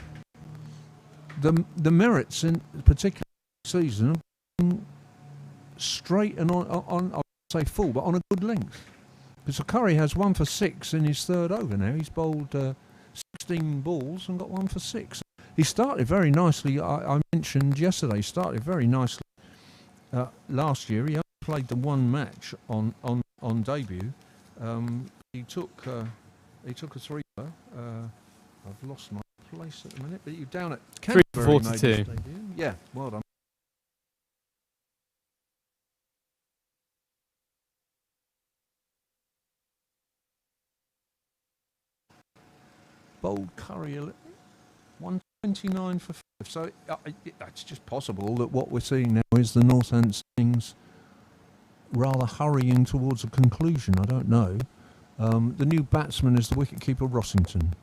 The merits in particular season have been straight and on I would say full, but on a good length. Because Curry has 1 for 6 in his 3rd over now. He's bowled 16 balls and got 1 for 6. He started very nicely. I mentioned yesterday, started very nicely. Last year, he only played the 1 match on debut. He took a 3. I've lost my place at the minute, but you're down at 342. Yeah, well done. Bowled Curry 129 for 5. So it's just possible that what we're seeing now is the Northants innings rather hurrying towards a conclusion. I don't know. The new batsman is the wicketkeeper Rossington.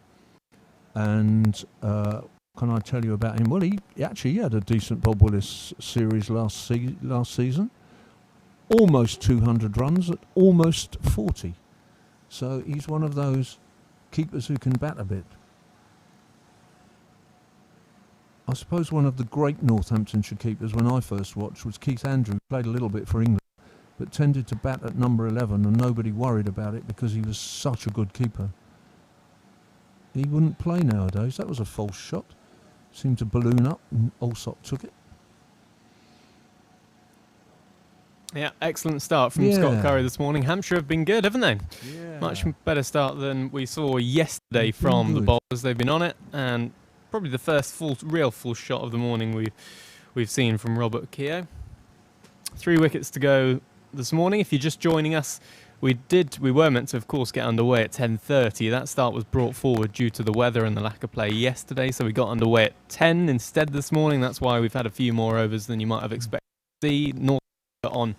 And can I tell you about him? Well, he actually had a decent Bob Willis series last season. Almost 200 runs at almost 40. So he's one of those keepers who can bat a bit. I suppose one of the great Northamptonshire keepers when I first watched was Keith Andrew. Played a little bit for England, but tended to bat at number 11, and nobody worried about it because he was such a good keeper. He wouldn't play nowadays. That was a false shot. Seemed to balloon up, and Alsop took it. Yeah, excellent start from Scott Curry this morning. Hampshire have been good, haven't they? Yeah. Much better start than we saw yesterday from the bowlers. They've been on it, and probably the first real full shot of the morning we've seen from Robert Keogh. 3 wickets to go this morning. If you're just joining us, we were meant to, of course, get underway at 10:30. That start was brought forward due to the weather and the lack of play yesterday, so we got underway at 10 instead this morning. That's why we've had a few more overs than you might have expected to see. North on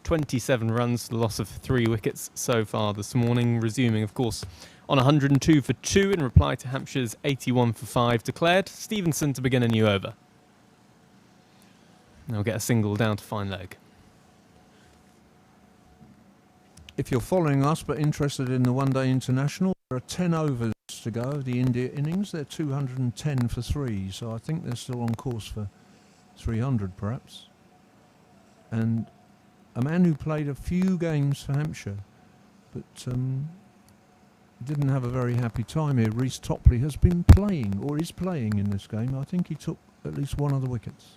27 runs, the loss of 3 wickets so far this morning, resuming, of course, on 102 for 2 in reply to Hampshire's 81 for 5 declared. Stevenson to begin a new over. They'll get a single down to fine leg. If you're following us but interested in the one-day international, there are 10 overs to go of the India innings. They're 210 for 3, so I think they're still on course for 300 perhaps. And a man who played a few games for Hampshire but didn't have a very happy time here, Reece Topley, has been playing, or is playing in this game. I think he took at least 1 of the wickets.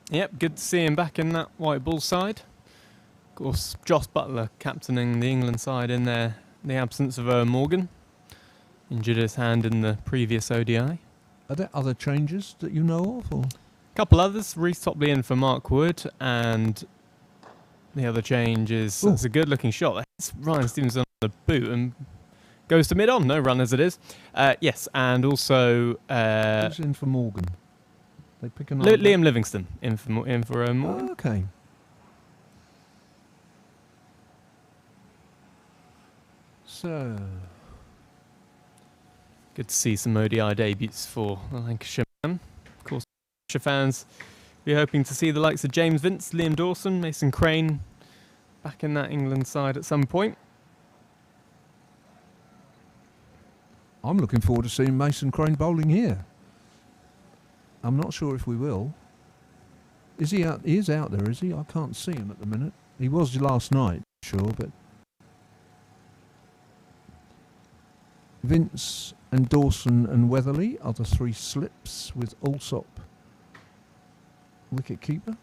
Yep, good to see him back in that white ball side. Of course, Joss Butler captaining the England side in the absence of Owen Morgan. Injured his hand in the previous ODI. Are there other changes that you know of? Or? Couple others. Reece Topley in for Mark Wood, and the other change is it's a good-looking shot. That's Ryan Stevenson on the boot and goes to mid-on. No run as it is. Yes, and also who's in for Morgan? They pick Liam Livingston in for Morgan. Oh, okay. So good to see some ODI debuts for the Lancashire man. Of course, Lancashire fans, we're hoping to see the likes of James Vince, Liam Dawson, Mason Crane back in that England side at some point. I'm looking forward to seeing Mason Crane bowling here. I'm not sure if we will. Is he out? He is out there, is he? I can't see him at the minute. He was last night, sure, but Vince and Dawson and Weatherly are the three slips with Alsop, wicket keeper.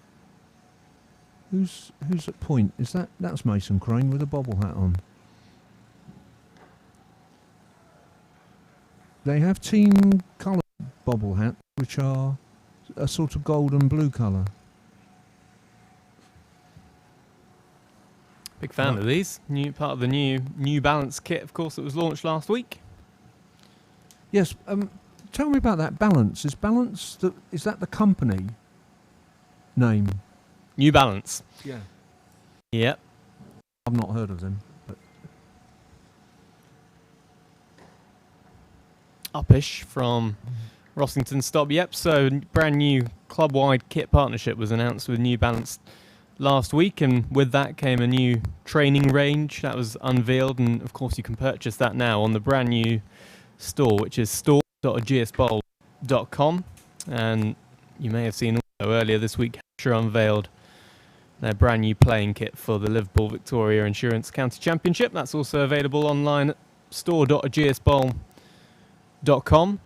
Who's at point? That's Mason Crane with a bobble hat on. They have team colour bobble hats, which are a sort of gold and blue colour. Big fan of these. New part of the New Balance kit, of course, that was launched last week. Yes. Tell me about that. Balance. Is that the company name? New Balance. Yeah. Yep. I've not heard of them. But Uppish from Rossington Stop. Yep. So brand new club-wide kit partnership was announced with New Balance last week, and with that came a new training range that was unveiled, and of course you can purchase that now on the brand new store, which is store.ageasbowl.com. And you may have seen also earlier this week Hampshire unveiled their brand new playing kit for the Liverpool Victoria Insurance County Championship. That's also available online at store.ageasbowl.com,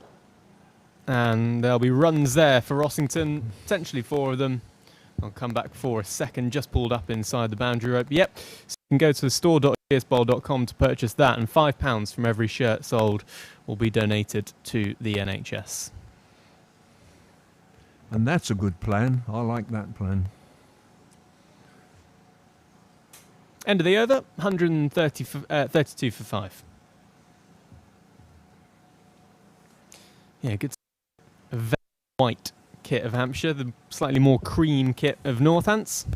and there'll be runs there for Rossington, potentially 4 of them. I'll come back for a second, just pulled up inside the boundary rope. Yep, so you can go to store.ageasbowl.com to purchase that, and £5 from every shirt sold will be donated to the NHS. And that's a good plan. I like that plan. End of the over, 32 for 5. Yeah, good. A very white kit of Hampshire, the slightly more cream kit of Northants.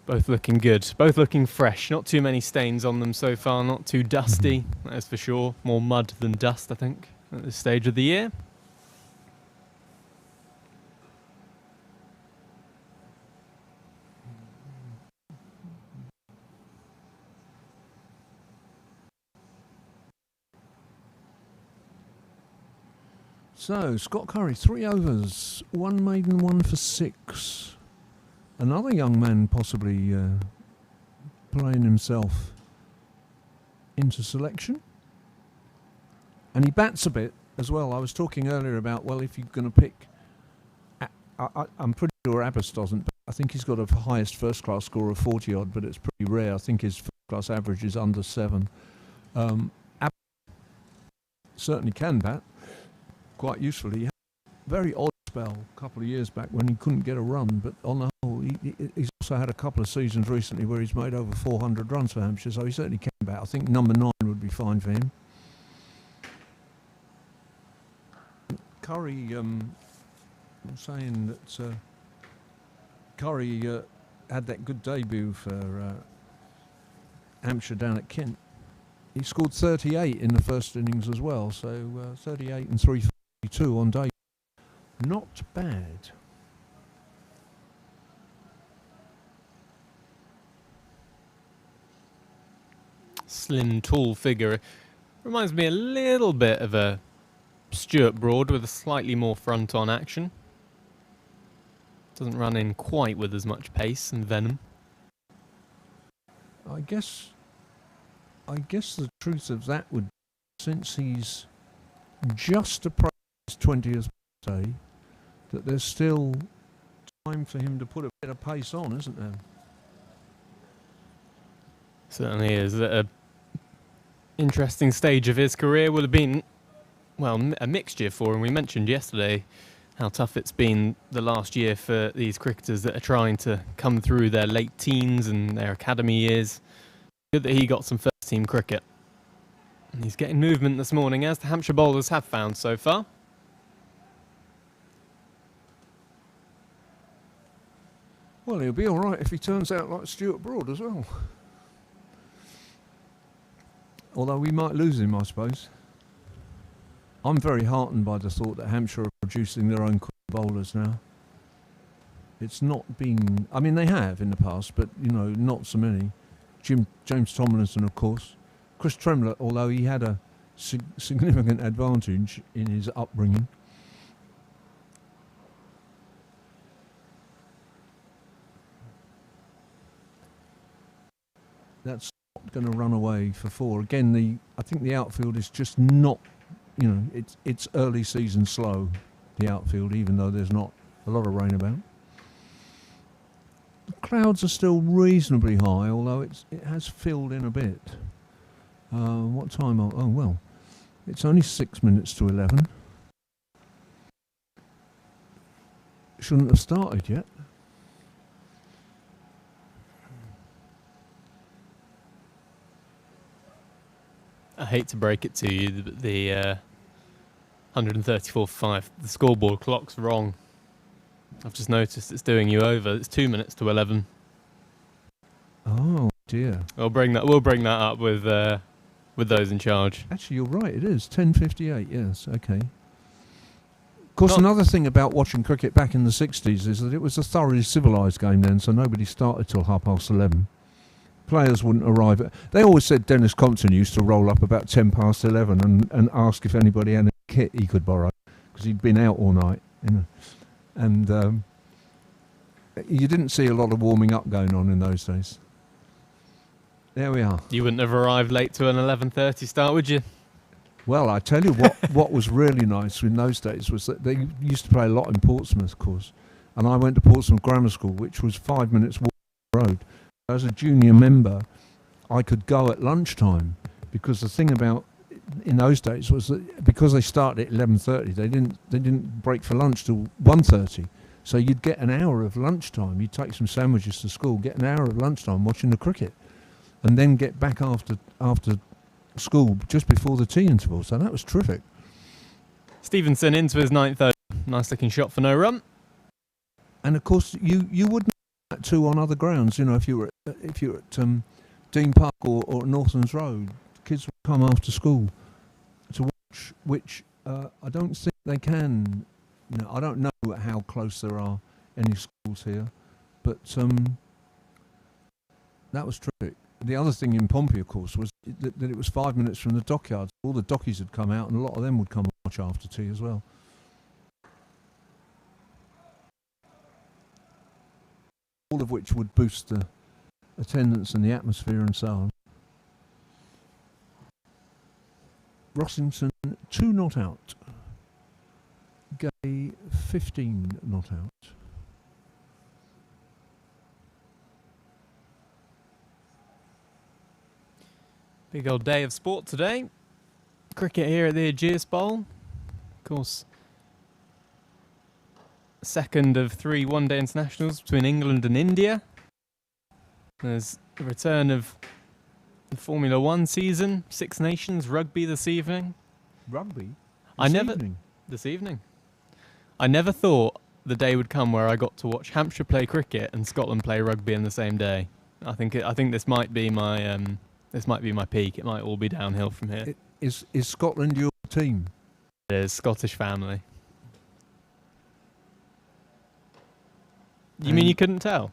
Both looking good, both looking fresh. Not too many stains on them so far, not too dusty, that's for sure. More mud than dust, I think, at this stage of the year. So, Scott Curry, 3 overs, 1 maiden, 1 for 6. Another young man possibly playing himself into selection. And he bats a bit as well. I was talking earlier about, well, if you're going to pick... I'm pretty sure Abbas doesn't, but I think he's got a highest first-class score of 40-odd, but it's pretty rare. I think his first-class average is under 7. Abbas certainly can bat quite usefully. He had a very odd spell a couple of years back when he couldn't get a run, but on the whole, he's also had a couple of seasons recently where he's made over 400 runs for Hampshire, so he certainly can bat. I think number 9 would be fine for him. Curry, I'm saying that Curry had that good debut for Hampshire down at Kent. He scored 38 in the first innings as well, so 38 and 342 on day. Not bad. Slim, tall figure. Reminds me a little bit of a Stuart Broad with a slightly more front-on action. Doesn't run in quite with as much pace and venom. I guess the truth of that would be, since he's just approached his 20th birthday, that there's still time for him to put a bit of pace on, isn't there? Certainly is. An interesting stage of his career would have been, well, a mixture for him. We mentioned yesterday how tough it's been the last year for these cricketers that are trying to come through their late teens and their academy years. Good that he got some first-team cricket. And he's getting movement this morning, as the Hampshire bowlers have found so far. Well, he'll be all right if he turns out like Stuart Broad as well. Although we might lose him, I suppose. I'm very heartened by the thought that Hampshire are producing their own bowlers now. It's not been... I mean, they have in the past, but, you know, not so many. James Tomlinson, of course. Chris Tremlett, although he had a significant advantage in his upbringing. that's not going to run away for 4. Again, I think the outfield is just not, it's early season slow, the outfield, even though there's not a lot of rain about. The clouds are still reasonably high, although it has filled in a bit. What time? Oh, well, it's only 6 minutes to 11. Shouldn't have started yet. I hate to break it to you, but the 134 for 5, the scoreboard clock's wrong. I've just noticed it's doing you over. It's 2 minutes to 11. Oh dear. We'll bring that up with those in charge. Actually, you're right. It is 10:58. Yes. Okay. Of course, another thing about watching cricket back in the 60s is that it was a thoroughly civilised game then, so nobody started till 11:30. Players wouldn't arrive. They always said Dennis Compton used to roll up about 11:10 and ask if anybody had a kit he could borrow, because he'd been out all night. And you didn't see a lot of warming up going on in those days. There we are. You wouldn't have arrived late to an 11:30 start, would you? Well, I tell you what was really nice in those days was that they used to play a lot in Portsmouth, of course. And I went to Portsmouth Grammar School, which was 5 minutes walk down the road. As a junior member, I could go at lunchtime, because the thing about in those days was that because they started at 11:30, they didn't break for lunch till 1:30. So you'd get an hour of lunchtime. You'd take some sandwiches to school, get an hour of lunchtime watching the cricket, and then get back after school just before the tea interval. So that was terrific. Stevenson into his 9th over. Nice looking shot for no run. And of course, you wouldn't do that too on other grounds. If you were at Dean Park or Northam's Road, kids would come after school to watch, which I don't think they can. I don't know how close there are any schools here, but that was terrific. The other thing in Pompey, of course, was that it was 5 minutes from the dockyards. All the dockies had come out, and a lot of them would come and watch after tea as well. All of which would boost the attendance and the atmosphere and so on. Rossington 2 not out. Gay 15 not out. Big old day of sport today. Cricket here at the Ageas Bowl. Of course, second of 3 one-day internationals between England and India. There's the return of the Formula 1 season, Six Nations, rugby this evening. Rugby? This evening. I never thought the day would come where I got to watch Hampshire play cricket and Scotland play rugby in the same day. I think this might be my peak. It might all be downhill from here. Is Scotland your team? It is. Scottish family. You mean you couldn't tell?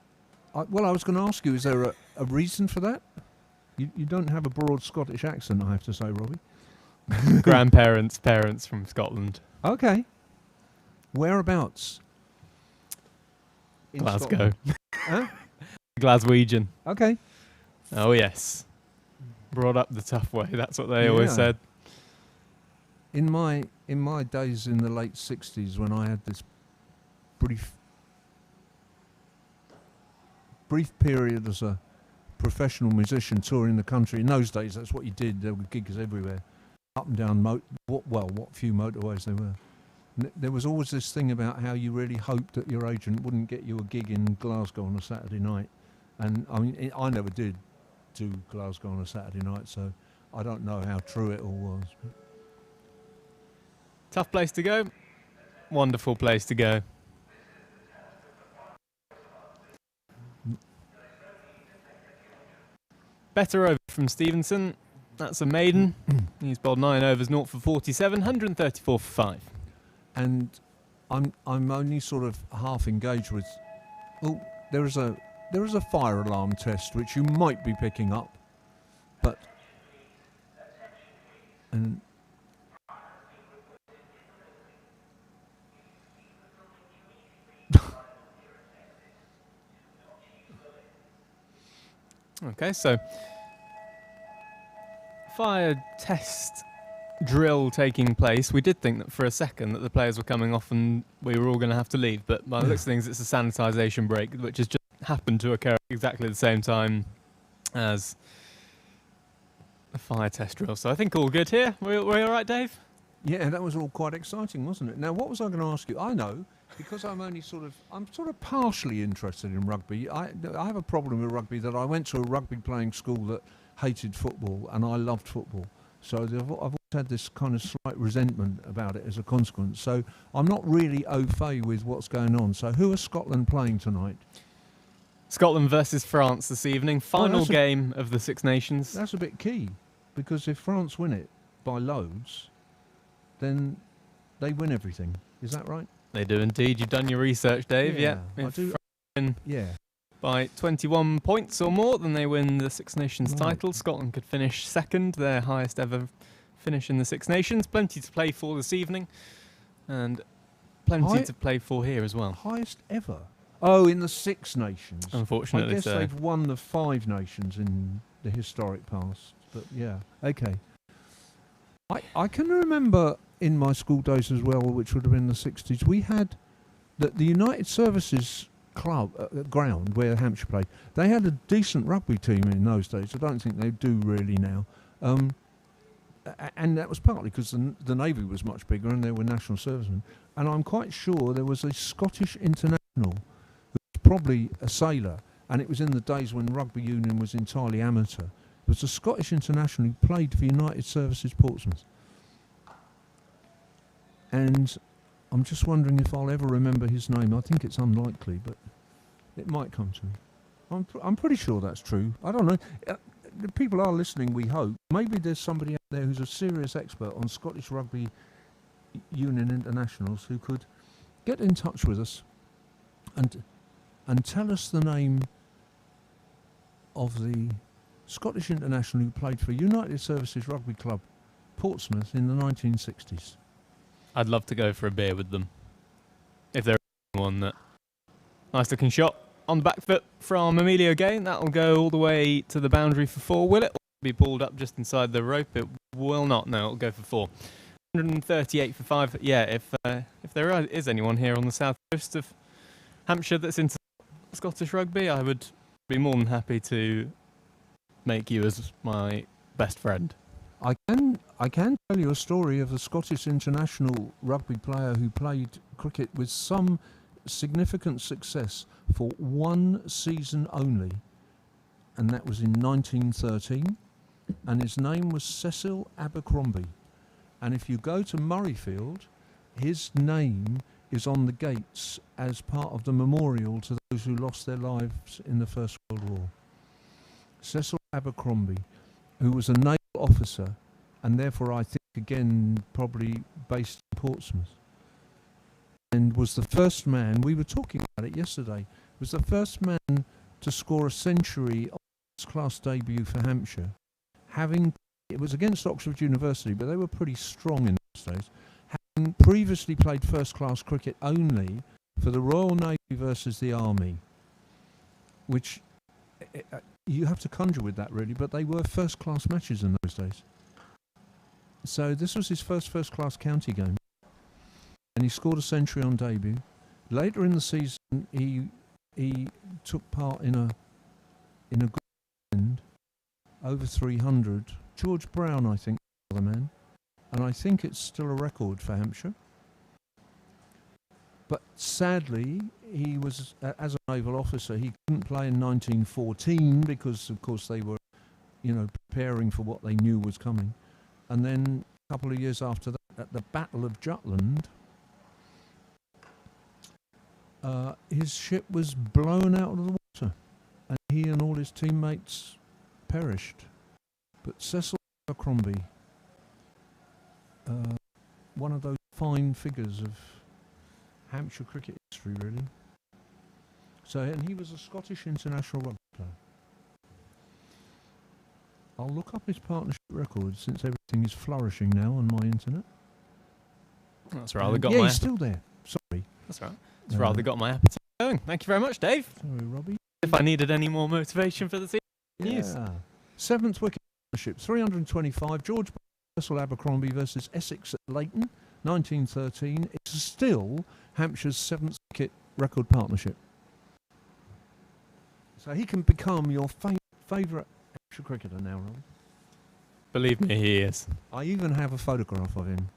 I was going to ask you, is there a reason for that? You don't have a broad Scottish accent, I have to say, Robbie. Grandparents, parents from Scotland. Okay. Whereabouts? In Glasgow. Huh? Glaswegian. Okay. Oh, yes. Brought up the tough way, that's what they always said. In my days in the late 60s, when I had this brief period as a professional musician touring the country, in those days that's what you did. There were gigs everywhere, up and down what few motorways there were. There was always this thing about how you really hoped that your agent wouldn't get you a gig in Glasgow on a Saturday night, and I mean I never did do Glasgow on a Saturday night, so I don't know how true it all was. Tough place to go, wonderful place to go. Better over from Stevenson. That's a maiden. He's bowled 9 overs, 0 for 47, 134 for 5. And I'm only sort of half engaged with. Oh, there is a fire alarm test which you might be picking up, but Okay, so fire test drill taking place. We did think that for a second that the players were coming off and we were all going to have to leave, but by the looks of things, it's a sanitisation break, which has just happened to occur exactly the same time as a fire test drill. So I think all good here. We're all right, Dave? Yeah, that was all quite exciting, wasn't it? Now, what was I going to ask you? I know, because I'm sort of partially interested in rugby. I have a problem with rugby, that I went to a rugby playing school that hated football, and I loved football. So I've always had this kind of slight resentment about it as a consequence. So I'm not really au fait with what's going on. So who are Scotland playing tonight? Scotland versus France this evening. Final game of the Six Nations. That's a bit key, because if France win it by loads, then they win everything. Is that right? They do indeed. You've done your research, Dave. Yeah, If I do. France win Yeah. by 21 points or more, then they win the Six Nations Right. title. Scotland could finish second, their highest ever finish in the Six Nations. Plenty to play for this evening, and plenty to play for here as well. Highest ever. Oh, in the Six Nations. Unfortunately, I guess so. they've won the Five Nations in the historic past. But yeah, okay. I can remember in my school days as well, which would have been the 60s, we had the United Services Club ground where Hampshire played. They had a decent rugby team in those days. I don't think they do really now. And that was partly because the Navy was much bigger and there were national servicemen. And I'm quite sure there was a Scottish international who was probably a sailor, and it was in the days when rugby union was entirely amateur. There was a Scottish international who played for United Services Portsmouth. And I'm just wondering if I'll ever remember his name. I think it's unlikely, but it might come to me. I'm pretty sure that's true. I don't know. The people are listening, we hope. Maybe there's somebody out there who's a serious expert on Scottish Rugby Union internationals who could get in touch with us and tell us the name of the Scottish international who played for United Services Rugby Club Portsmouth in the 1960s. I'd love to go for a beer with them, if there is one. That nice looking shot on the back foot from Emilio Gay. That'll go all the way to the boundary for 4, will it? Be pulled up just inside the rope. It will not. No, it'll go for 4. 138 for 5. Yeah, if there is anyone here on the south coast of Hampshire that's into Scottish rugby, I would be more than happy to make you as my best friend. I can tell you a story of a Scottish international rugby player who played cricket with some significant success for one season only, and that was in 1913, and his name was Cecil Abercrombie. And if you go to Murrayfield, his name is on the gates as part of the memorial to those who lost their lives in the First World War. Cecil Abercrombie, who was a naval officer, and therefore I think again probably based in Portsmouth, and was the first man, we were talking about it yesterday, was the first man to score a century on his class debut for Hampshire, it was against Oxford University, but they were pretty strong in those days, having previously played first class cricket only for the Royal Navy versus the Army, which you have to conjure with that really, but they were first class matches in those days. So this was his first class county game, and he scored a century on debut. Later in the season he took part in a good end, over 300. George Brown, I think, was the man, and I think it's still a record for Hampshire. But sadly, he was, as a naval officer, he couldn't play in 1914 because, of course, they were, preparing for what they knew was coming. And then a couple of years after that, at the Battle of Jutland, his ship was blown out of the water, and he and all his teammates perished. But Cecil Abercrombie, one of those fine figures of Hampshire cricket history, really. So, and he was a Scottish international rugby player. I'll look up his partnership records since everything is flourishing now on my internet. That's rather got yeah, he's still there. Sorry. That's right. It's rather got my appetite going. Thank you very much, Dave. Sorry, Robbie. If I needed any more motivation for the team, Yeah. 7th wicket. Partnership, 325. George Purcell Abercrombie versus Essex at Leighton, 1913. It's still Hampshire's 7th wicket record partnership. So he can become your favourite Hampshire cricketer now, Ron. Believe me, he is. I even have a photograph of him.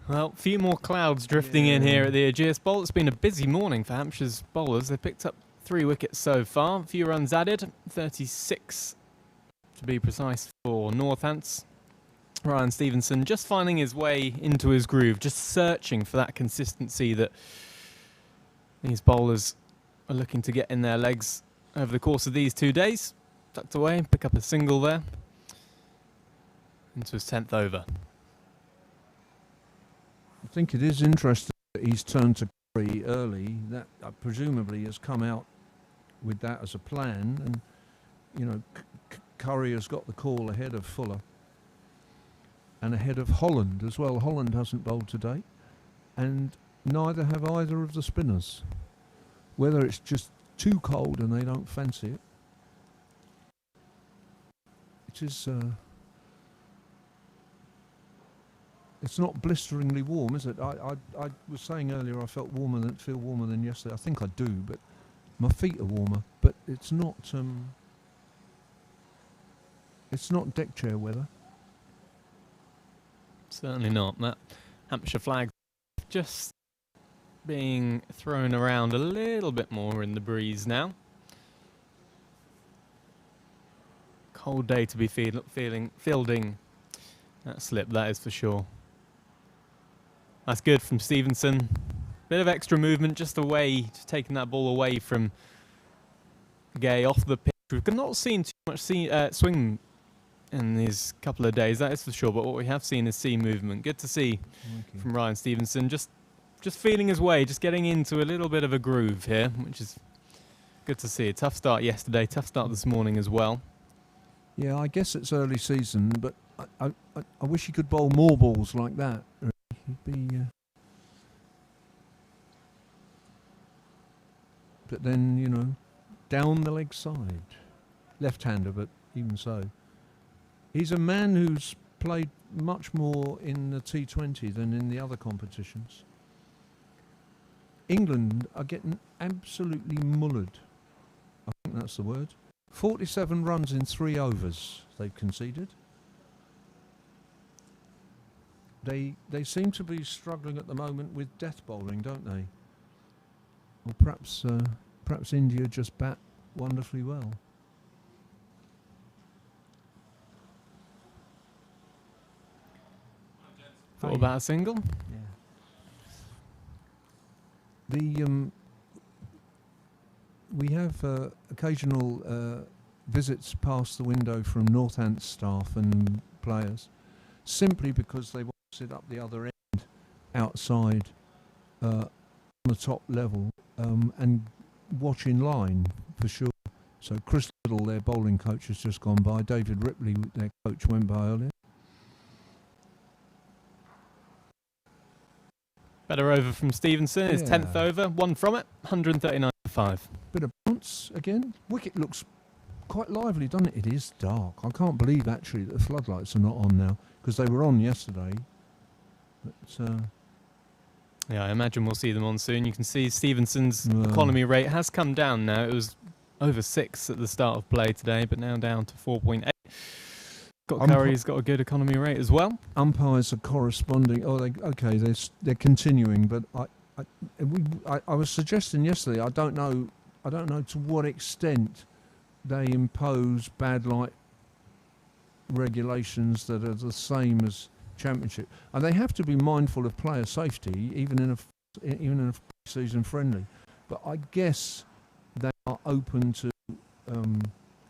Well, a few more clouds drifting in here at the Ageas Bowl. It's been a busy morning for Hampshire's bowlers. They picked up 3 wickets so far. A few runs added, 36 to be precise for Northants. Ryan Stevenson just finding his way into his groove, just searching for that consistency that these bowlers are looking to get in their legs over the course of these 2 days. Tucked away, pick up a single there into his 10th over. I think it is interesting that he's turned to Curry early. That presumably has come out with that as a plan, and you know, Curry has got the call ahead of Fuller and ahead of Holland as well. Holland hasn't bowled today, and neither have either of the spinners. Whether it's just too cold and they don't fancy it, it is. It's not blisteringly warm, is it? I was saying earlier I feel warmer than yesterday. I think I do, but my feet are warmer. But it's not. It's not deck chair weather. Certainly not. That Hampshire flag just being thrown around a little bit more in the breeze now. Cold day to be fielding that slip, that is for sure. That's good from Stevenson. Bit of extra movement just away, just taking that ball away from Gay off the pitch. We've not seen too much swing in these couple of days, that is for sure, but what we have seen is sea movement. Good to see from Ryan Stevenson. Just feeling his way, just getting into a little bit of a groove here, which is good to see. A tough start yesterday, tough start this morning as well. Yeah, I guess it's early season, but I wish he could bowl more balls like that. He'd be, but then, you know, down the leg side. Left-hander, but even so. He's a man who's played much more in the T20 than in the other competitions. England are getting absolutely mullered. I think that's the word. 47 runs in 3 overs they've conceded. They seem to be struggling at the moment with death bowling, don't they? Or perhaps India just bat wonderfully well. Thought about a single? Yeah. We have occasional visits past the window from Northants staff and players, simply because they want to sit up the other end outside on the top level and watch in line for sure. So Chris Little, their bowling coach, has just gone by. David Ripley, their coach, went by earlier. Better over from Stevenson, his 10th over, 1 from it, 139 for 5. Bit of bounce again. Wicket looks quite lively, doesn't it? It is dark. I can't believe actually that the floodlights are not on now, because they were on yesterday. But, yeah, I imagine we'll see them on soon. You can see Stevenson's economy rate has come down now. It was over 6 at the start of play today, but now down to 4.8. Curry's got a good economy rate as well. Umpires are corresponding. Oh, they're continuing. But I was suggesting yesterday. I don't know to what extent they impose bad light regulations that are the same as Championship, and they have to be mindful of player safety, even in a season friendly. But I guess they are open to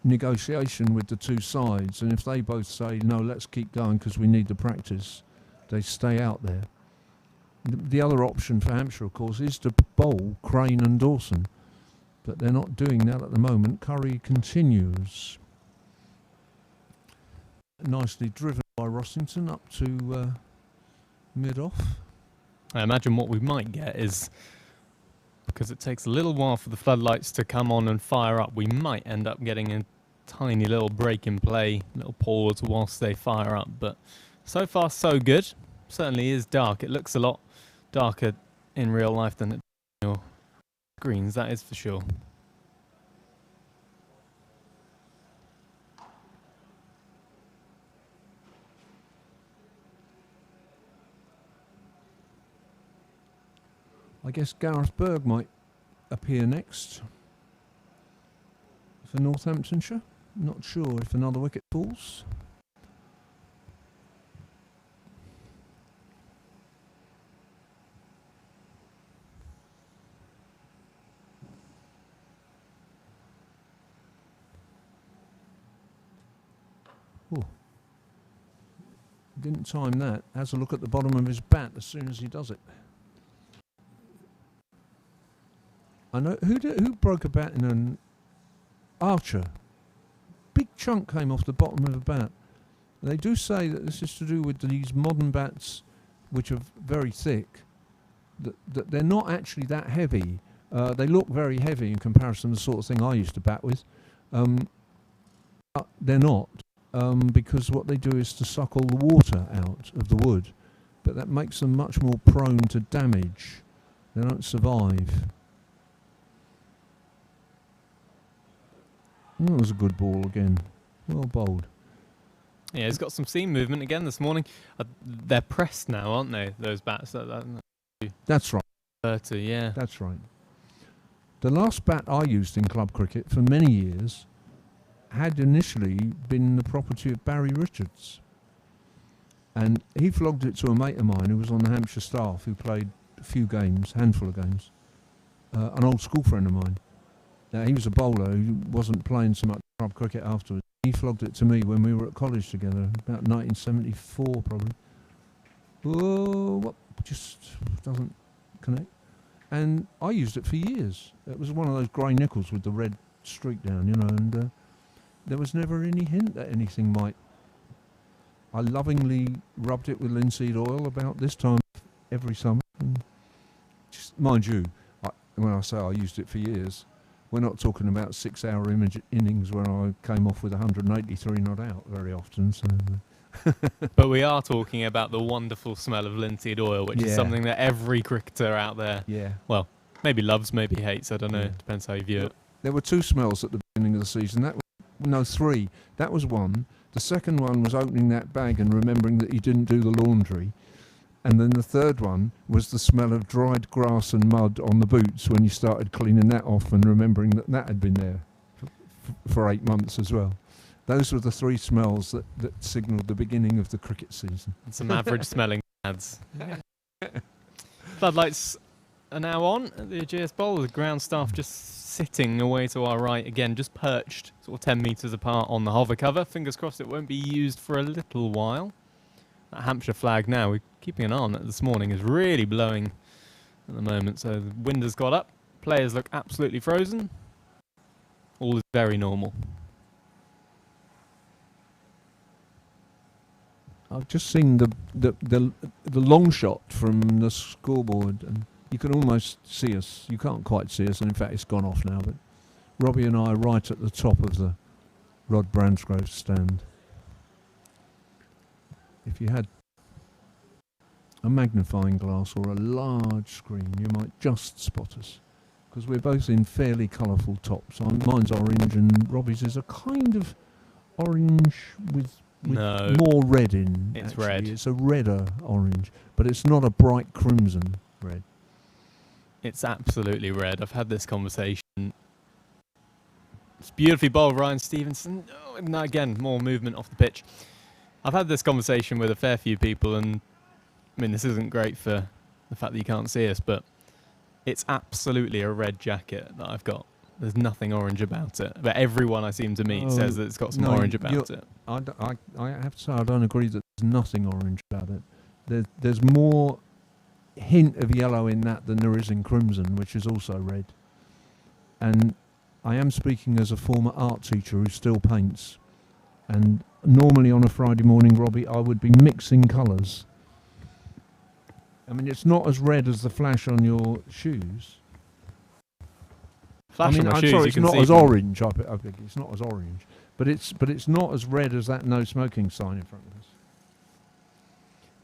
negotiation with the two sides, and if they both say no, let's keep going because we need the practice, they stay out there. The other option for Hampshire, of course, is to bowl Crane and Dawson, but they're not doing that at the moment. Curry continues, nicely driven by Rossington up to mid-off. I imagine what we might get is because it takes a little while for the floodlights to come on and fire up. We might end up getting a tiny little break in play, little pause whilst they fire up, but so far so good. Certainly is dark. It looks a lot darker in real life than it does on your screens, that is for sure. I guess Gareth Berg might appear next for Northamptonshire. Not sure if another wicket falls. Ooh. Didn't time that. Has a look at the bottom of his bat as soon as he does it. I know who broke a bat in an Archer. Big chunk came off the bottom of a bat. They do say that this is to do with these modern bats, which are very thick. That they're not actually that heavy. They look very heavy in comparison to the sort of thing I used to bat with. But they're not, because what they do is to suck all the water out of the wood. But that makes them much more prone to damage. They don't survive. That was a good ball again. Well bowled. Yeah, he's got some seam movement again this morning. They're pressed now, aren't they, those bats? That's right. 30, yeah. That's right. The last bat I used in club cricket for many years had initially been the property of Barry Richards. And he flogged it to a mate of mine who was on the Hampshire staff, who played a few games, handful of games. An old school friend of mine. He was a bowler who wasn't playing so much club cricket afterwards. He flogged it to me when we were at college together, about 1974 probably. Oh, what? Just doesn't connect. And I used it for years. It was one of those grey nickels with the red streak down, you know, and there was never any hint that anything might. I lovingly rubbed it with linseed oil about this time every summer. And just, mind you, when I say I used it for years, we're not talking about 6-hour innings where I came off with 183 not out very often. So, but we are talking about the wonderful smell of linseed oil, which is something that every cricketer out there, well, maybe loves, maybe hates. I don't know. It depends how you view it. There were two smells at the beginning of the season. Three. That was one. The second one was opening that bag and remembering that you didn't do the laundry. And then the third one was the smell of dried grass and mud on the boots when you started cleaning that off and remembering that that had been there for 8 months as well. Those were the three smells that signalled the beginning of the cricket season. And some average smelling ads. Floodlights are now on at the Ageas Bowl. The ground staff just sitting away to our right again, just perched sort of 10 metres apart on the hover cover. Fingers crossed it won't be used for a little while. That Hampshire flag now, we're keeping an eye on that this morning, is really blowing at the moment. So the wind has got up. Players look absolutely frozen. All is very normal. I've just seen the long shot from the scoreboard, and you can almost see us. You can't quite see us, and in fact it's gone off now, but Robbie and I are right at the top of the Rod Bransgrove stand. If you had a magnifying glass or a large screen, you might just spot us, because we're both in fairly colourful tops. Mine's orange and Robbie's is a kind of orange with more red in. It's actually. red. It's a redder orange, but it's not a bright crimson red. It's absolutely red. I've had this conversation. It's beautifully bowled, Ryan Stevenson. Oh, and again, more movement off the pitch. I've had this conversation with a fair few people, and I mean, this isn't great for the fact that you can't see us, but it's absolutely a red jacket that I've got. There's nothing orange about it. But everyone I seem to meet says that it's got some orange about it. I have to say I don't agree that there's nothing orange about it. There's more hint of yellow in that than there is in crimson, which is also red. And I am speaking as a former art teacher who still paints. And normally on a Friday morning, Robbie, I would be mixing colours. I mean, it's not as red as the flash on your shoes, Flash on my I'm shoes, sorry, you it's can not see as from- orange. I think it's not as orange, but it's not as red as that no smoking sign in front of us.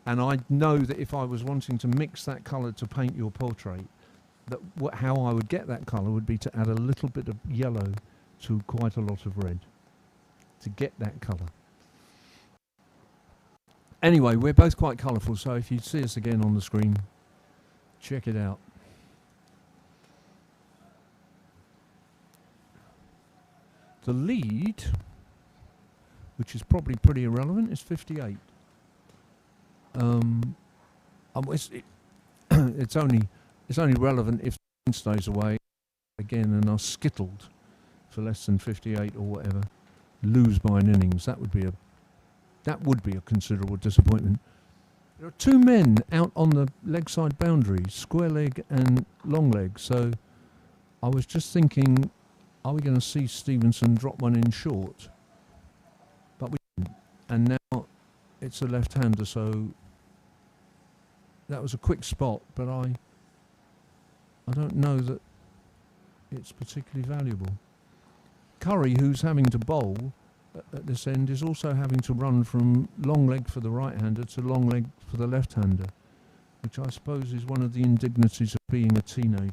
And I know that if I was wanting to mix that colour to paint your portrait, that how I would get that colour would be to add a little bit of yellow to quite a lot of red to get that colour. Anyway, we're both quite colourful, so if you see us again on the screen, check it out. The lead, which is probably pretty irrelevant, is 58. It's only relevant if the wind stays away again and are skittled for less than 58 or whatever, lose by an innings. That would be a considerable disappointment. There are two men out on the leg side boundary, square leg and long leg. So I was just thinking, are we going to see Stevenson drop one in short? But we didn't. And now it's a left-hander, so that was a quick spot, but I don't know that it's particularly valuable. Curry, who's having to bowl at this end, is also having to run from long leg for the right-hander to long leg for the left-hander, which I suppose is one of the indignities of being a teenager.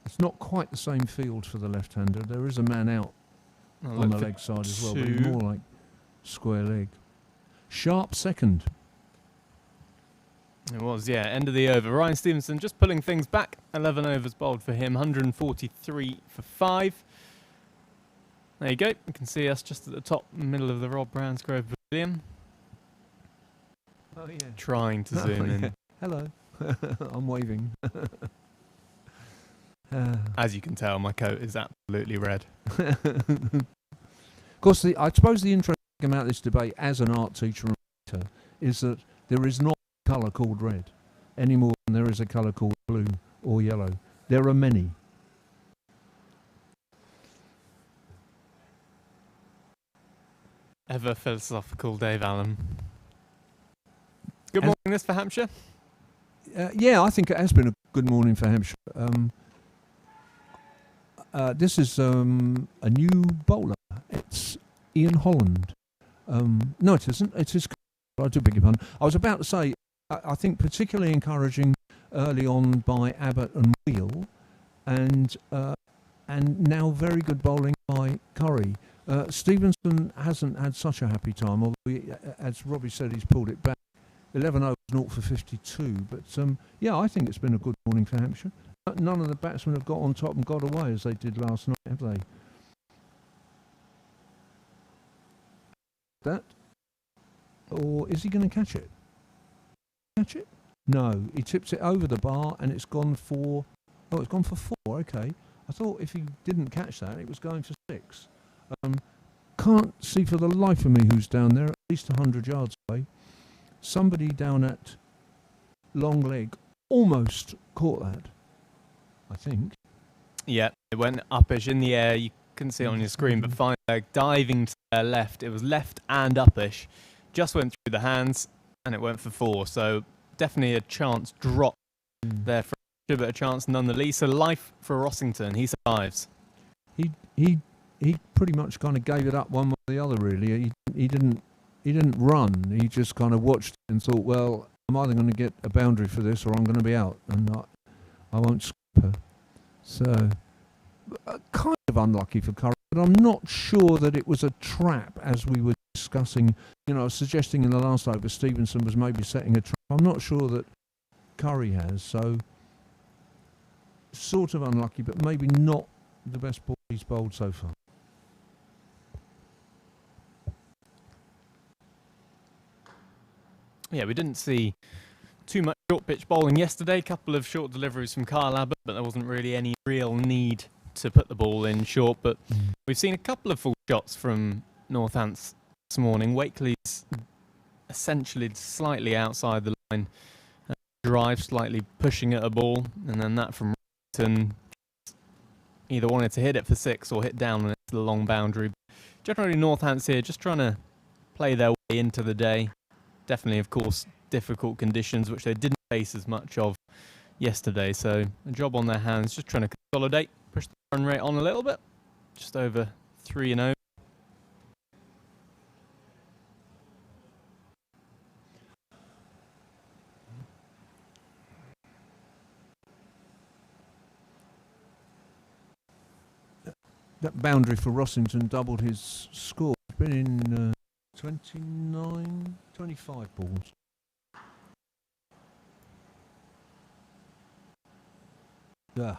It's not quite the same field for the left-hander. There is a man out on the leg side as well, but he's more like square leg. Sharp second. It was, yeah, end of the over. Ryan Stevenson just pulling things back. 11 overs bowled for him, 143 for 5. There you go. You can see us just at the top, middle of the Rob Bransgrove Pavilion. Oh, yeah. Trying to zoom in. Hello. I'm waving. As you can tell, my coat is absolutely red. Of course, I suppose the interesting thing about this debate as an art teacher and writer is that there is not a colour called red any more than there is a colour called blue or yellow. There are many. Ever philosophical Dave Allen. Good morning, this for Hampshire. Yeah, I think it has been a good morning for Hampshire. This is a new bowler. It's Ian Holland. No, it isn't. It is. I do beg your pardon. I was about to say, I think particularly encouraging early on by Abbott and Wheel, and now very good bowling by Curry. Stevenson hasn't had such a happy time, although as Robbie said, he's pulled it back. 11 overs, 0 for 52. But yeah, I think it's been a good morning for Hampshire. None of the batsmen have got on top and got away as they did last night, have they? That? Or is he going to catch it? Catch it? No, he tips it over the bar and it's gone for... Oh, it's gone for 4, okay. I thought if he didn't catch that, it was going for 6. Can't see for the life of me who's down there, at least 100 yards away. Somebody down at long leg almost caught that, I think. Yeah, it went uppish in the air. You couldn't see it on your screen, but fine leg diving to their left. It was left and uppish. Just went through the hands and it went for 4. So definitely a chance drop there for but a chance nonetheless. So life for Rossington. He survives. He pretty much kind of gave it up one way or the other, really. He didn't run. He just kind of watched and thought, well, I'm either going to get a boundary for this or I'm going to be out, and I won't skip her. So, kind of unlucky for Curry, but I'm not sure that it was a trap, as we were discussing. You know, suggesting in the last over Stevenson was maybe setting a trap. I'm not sure that Curry has, so sort of unlucky, but maybe not the best ball he's bowled so far. Yeah, we didn't see too much short pitch bowling yesterday. A couple of short deliveries from Kyle Abbott, but there wasn't really any real need to put the ball in short. But we've seen a couple of full shots from Northants this morning. Wakely's essentially slightly outside the line. Drive slightly pushing at a ball, and then that from Wellington either wanted to hit it for 6 or hit down on it to the long boundary. Generally, Northants here just trying to play their way into the day. Definitely, of course, difficult conditions, which they didn't pace as much of yesterday. So a job on their hands, just trying to consolidate, push the run rate on a little bit, just over 3-0. That boundary for Rossington doubled his score. Been in 25 balls. Yeah.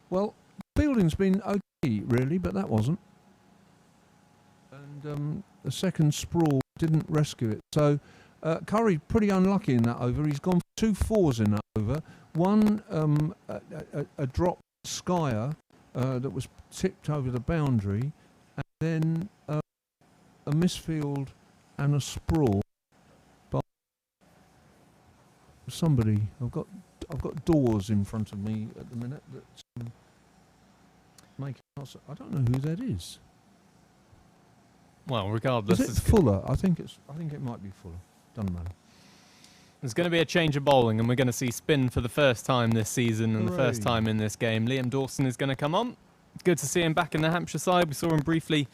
Well, fielding's been okay, really, but that wasn't. And the second sprawl didn't rescue it. So Curry pretty unlucky in that over. He's gone for 2 4s in that over. One a drop skyer that was tipped over the boundary, and then a misfield and a sprawl by somebody. I've got doors in front of me at the minute that make it. I don't know who that is. Well, regardless, is it Fuller? I think it might be Fuller. Doesn't matter. There's going to be a change of bowling, and we're going to see spin for the first time this season and the first time in this game. Liam Dawson is going to come on. Good to see him back in the Hampshire side. We saw him briefly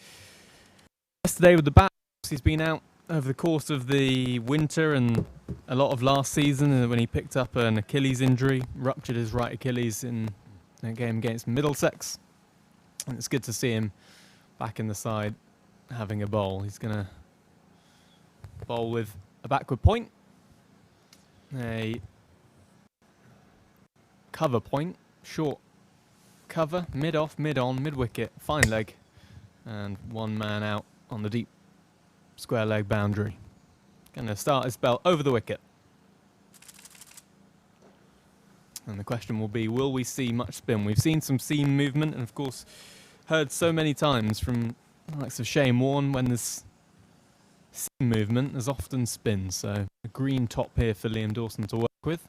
yesterday with the bat. He's been out over the course of the winter and a lot of last season when he picked up an Achilles injury, ruptured his right Achilles in a game against Middlesex. And it's good to see him back in the side having a bowl. He's going to bowl with a backward point, a cover point, short cover, mid-off, mid-on, mid-wicket, fine leg, and one man out on the deep square leg boundary. Going to start his spell over the wicket. And the question will be, will we see much spin? We've seen some seam movement, and of course heard so many times from the likes of Shane Warne, when there's seam movement, there's often spin. So a green top here for Liam Dawson to work with.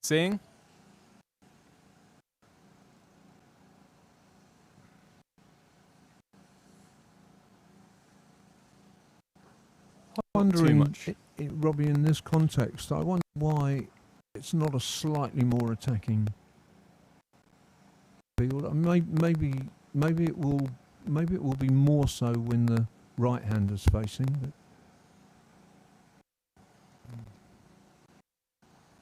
Seeing. I'm wondering, Robbie, in this context, I wonder why it's not a slightly more attacking field. Maybe it will be more so when the right-hander's facing.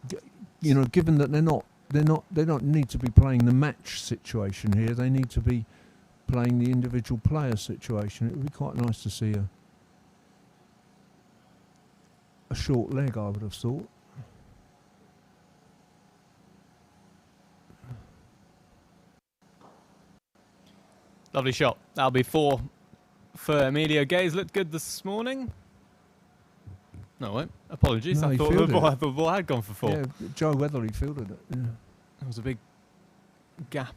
But you know, given that they don't need to be playing the match situation here. They need to be playing the individual player situation. It would be quite nice to see a short leg, I would have thought. Lovely shot. That'll be 4 for Emilio Gaze. Looked good this morning. No, wait. Apologies. No, I thought the ball had gone for 4. Yeah, Joe Weatherly fielded it. Yeah. There was a big gap.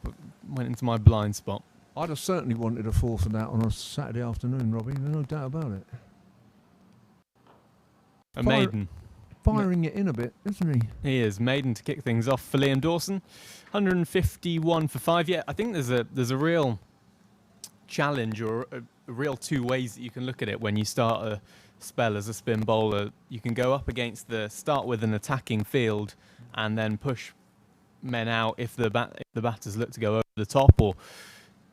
Went into my blind spot. I'd have certainly wanted a 4 for that on a Saturday afternoon, Robbie. There's no doubt about it. A maiden. Firing it in a bit, isn't he? He is. Maiden to kick things off for Liam Dawson. 151 for 5. Yeah, I think there's a real challenge, or a real 2 ways that you can look at it when you start a spell as a spin bowler. You can go up against start with an attacking field and then push men out if the batters look to go over the top or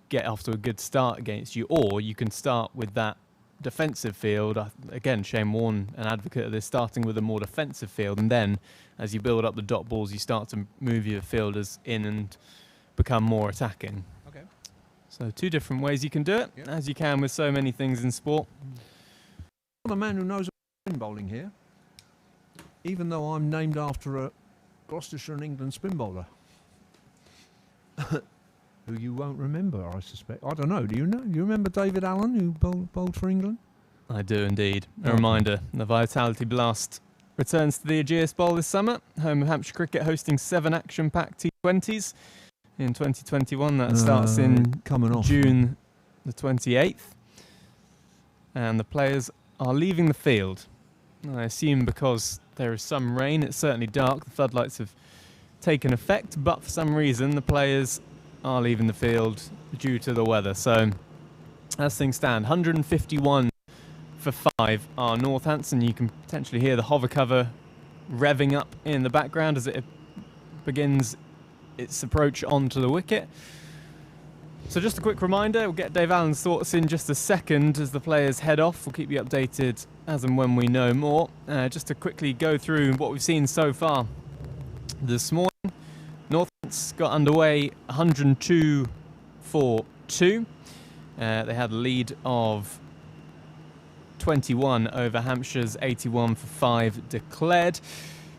get off to a good start against you, or you can start with that defensive field. Again, Shane Warne, an advocate of this, starting with a more defensive field, and then as you build up the dot balls, you start to move your fielders in and become more attacking. Okay. So 2 different ways you can do it, yep, as you can with so many things in sport. I'm a man who knows spin bowling here, even though I'm named after a Gloucestershire and England spin bowler. Who you won't remember, I suspect. I don't know. Do you know? You remember David Allen, who bowled for England? I do indeed. A reminder, the Vitality Blast returns to the Ageas Bowl this summer. Home of Hampshire Cricket hosting 7 action-packed T20s in 2021. That starts in June the 28th. And the players are leaving the field. I assume because there is some rain. It's certainly dark. The floodlights have taken effect, but for some reason the players are leaving the field due to the weather. So as things stand, 151 for 5 are Northampton. You can potentially hear the hover cover revving up in the background as it begins its approach onto the wicket. So just a quick reminder, we'll get Dave Allen's thoughts in just a second as the players head off. We'll keep you updated as and when we know more. Just to quickly go through what we've seen so far this morning. Northants got underway 102 for 2. They had a lead of 21 over Hampshire's 81 for 5 declared.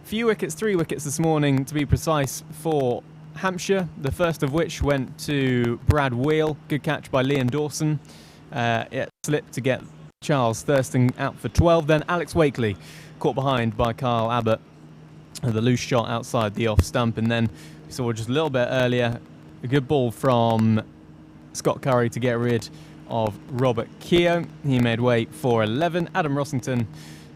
Few wickets, 3 wickets this morning to be precise for Hampshire, the first of which went to Brad Wheel. Good catch by Liam Dawson. It slipped to get Charles Thurston out for 12. Then Alex Wakely caught behind by Kyle Abbott. The loose shot outside the off stump. And then we saw just a little bit earlier a good ball from Scott Curry to get rid of Robert Keogh. He made way for 11. Adam Rossington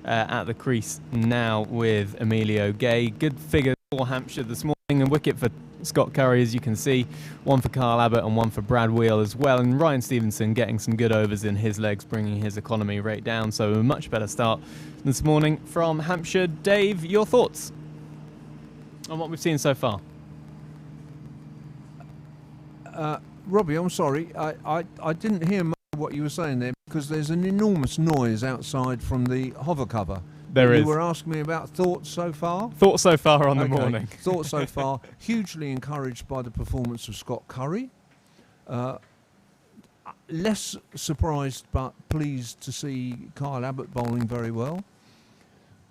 at the crease now with Emilio Gay. Good figure for Hampshire this morning. A wicket for Scott Curry, as you can see, 1 for Kyle Abbott and 1 for Brad Wheel as well. And Ryan Stevenson getting some good overs in his legs, bringing his economy rate down. So a much better start this morning from Hampshire. Dave, your thoughts on what we've seen so far? Robbie, I'm sorry, I didn't hear much of what you were saying there because there's an enormous noise outside from the hover cover. There is. You were asking me about thoughts so far? Thoughts so far on the morning. Thoughts so far. Hugely encouraged by the performance of Scott Curry. Less surprised but pleased to see Kyle Abbott bowling very well.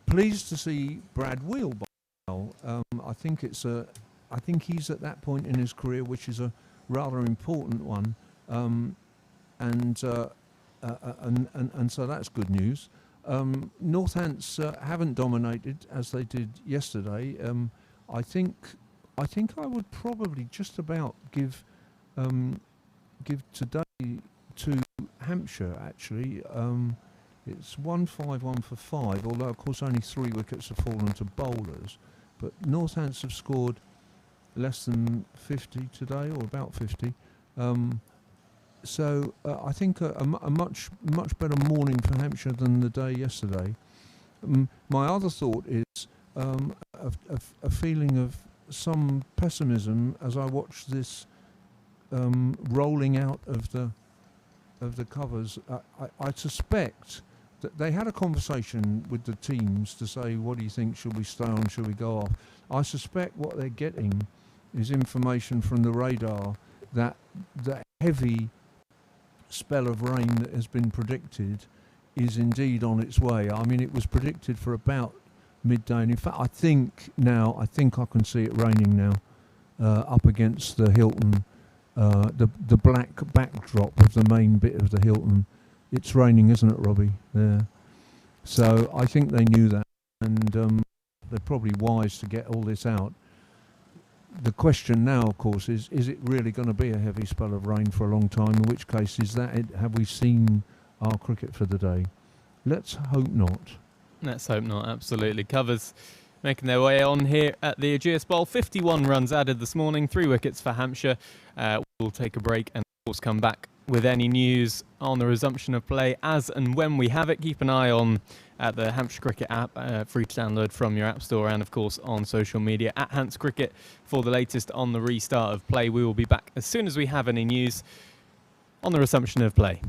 Pleased to see Brad Wheel bowl well. I think he's at that point in his career, which is a rather important one, and so that's good news. Northants haven't dominated as they did yesterday. I think I would probably just about give today to Hampshire. Actually, it's 151 for 5. Although of course only 3 wickets have fallen to bowlers, but Northants have scored less than 50 today, or about 50. So I think a much better morning for Hampshire than the day yesterday. My other thought is a feeling of some pessimism as I watch this rolling out of the covers. I suspect that they had a conversation with the teams to say, what do you think, should we stay on, should we go off? I suspect what they're getting is information from the radar that the heavy spell of rain that has been predicted is indeed on its way. I mean, it was predicted for about midday, and in fact I think I can see it raining now up against the Hilton, the black backdrop of the main bit of the Hilton. It's raining, isn't it, Robbie? There. So I think they knew that, and they're probably wise to get all this out. The question now, of course, is it really going to be a heavy spell of rain for a long time? In which case, is that it? Have we seen our cricket for the day? Let's hope not. Let's hope not, absolutely. Covers making their way on here at the Ageas Bowl. 51 runs added this morning, 3 wickets for Hampshire. We'll take a break and, of course, come back with any news on the resumption of play as and when we have it. Keep an eye on the Hampshire Cricket App, free to download from your app store, and of course on social media at Hants Cricket for the latest on the restart of play. We will be back as soon as we have any news on the resumption of play.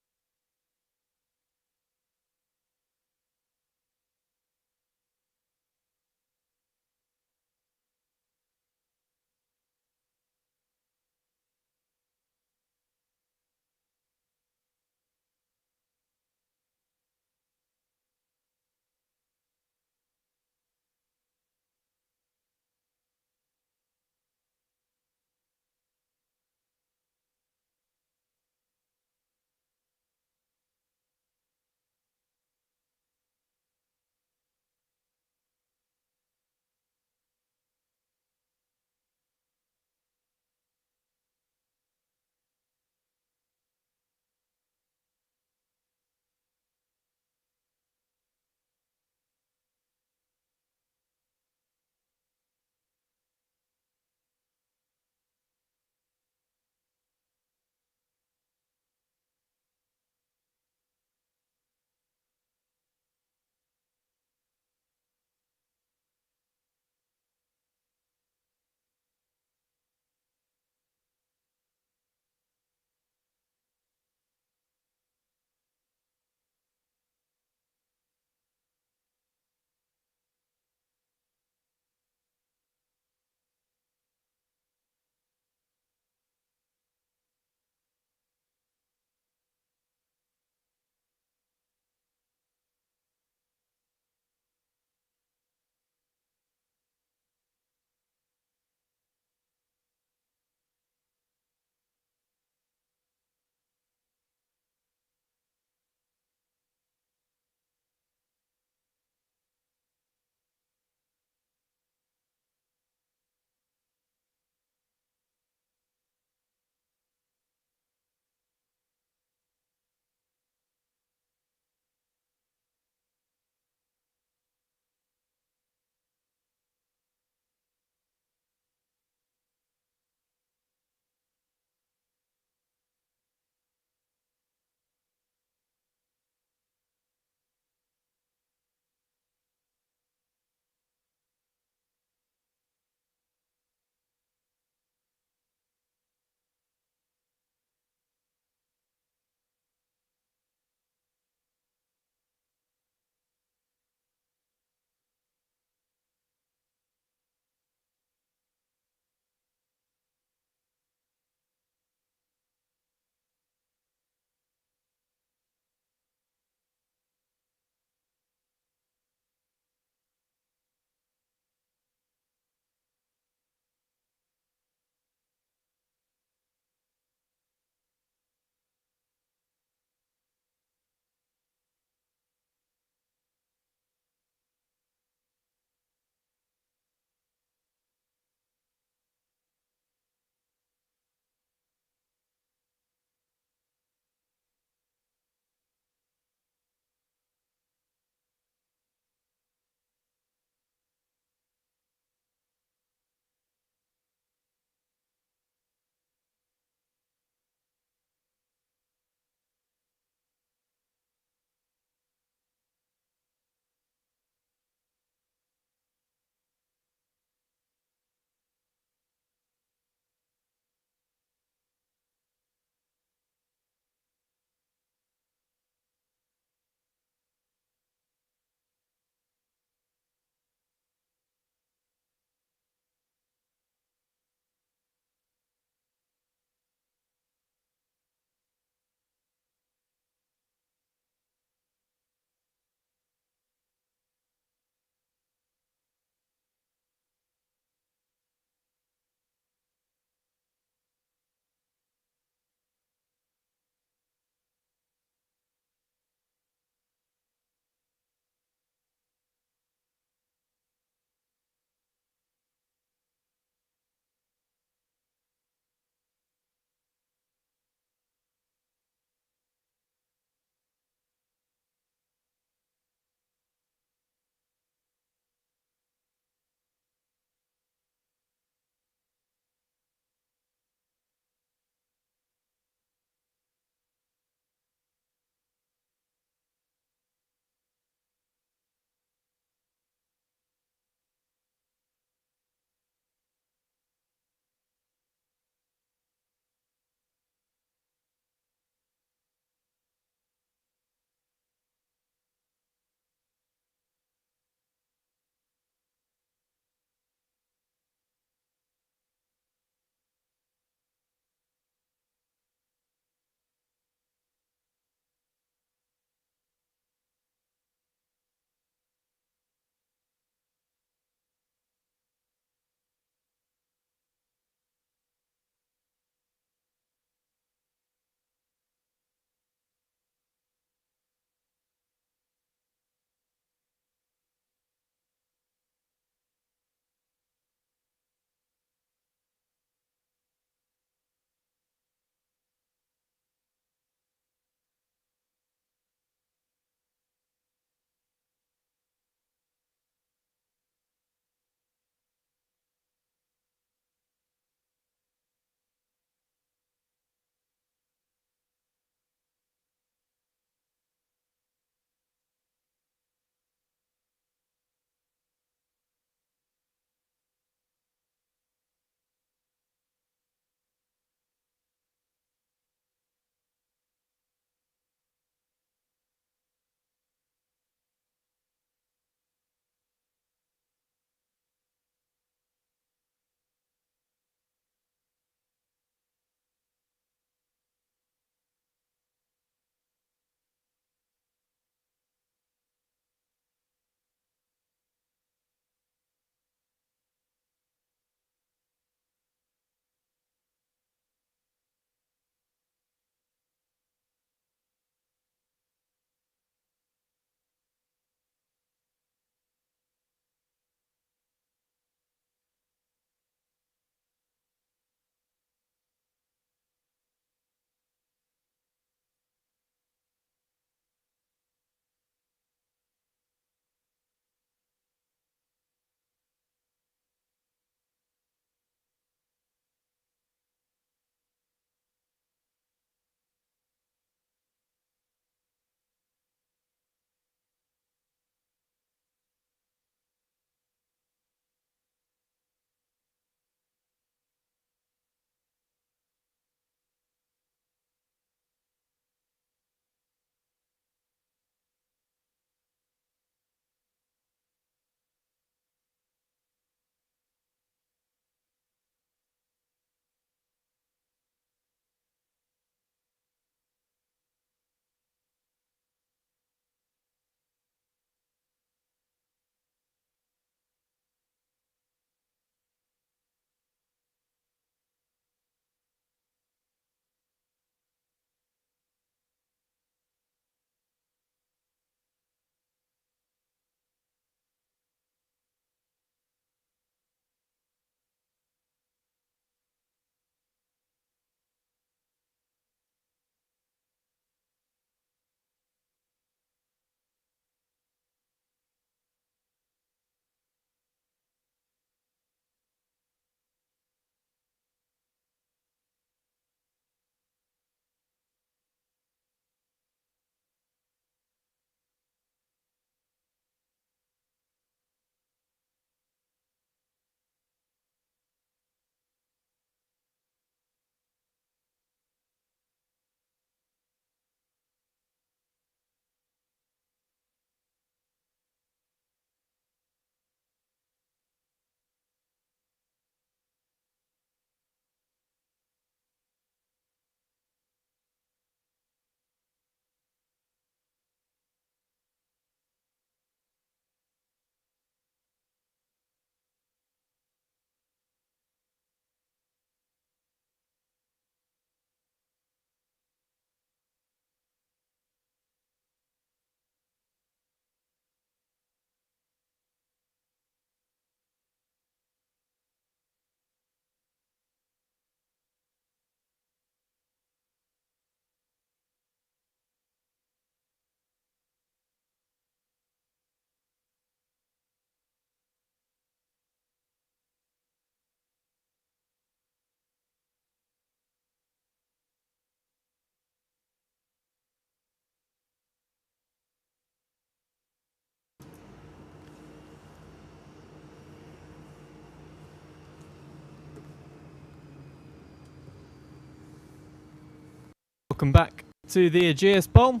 Welcome back to the Ageas Bowl,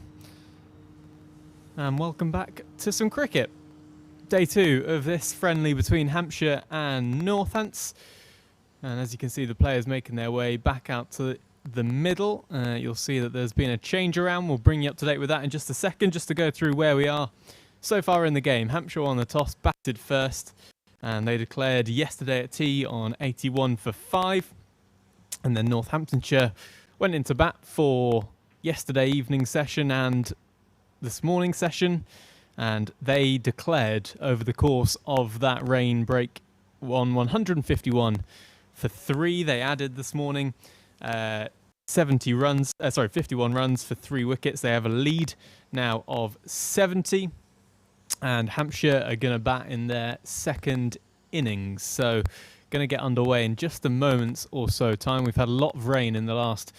and welcome back to some cricket. Day 2 of this friendly between Hampshire and Northants, and as you can see, the players making their way back out to the middle. You'll see that there's been a change around. We'll bring you up to date with that in just a second, just to go through where we are so far in the game. Hampshire won the toss, batted first, and they declared yesterday at tea on 81 for 5, and then Northamptonshire went into bat for yesterday evening session and this morning session, and they declared over the course of that rain break on 151 for 3. They added this morning 51 runs for 3 wickets. They have a lead now of 70, and Hampshire are going to bat in their second innings, so going to get underway in just a moment or so time. We've had a lot of rain in the last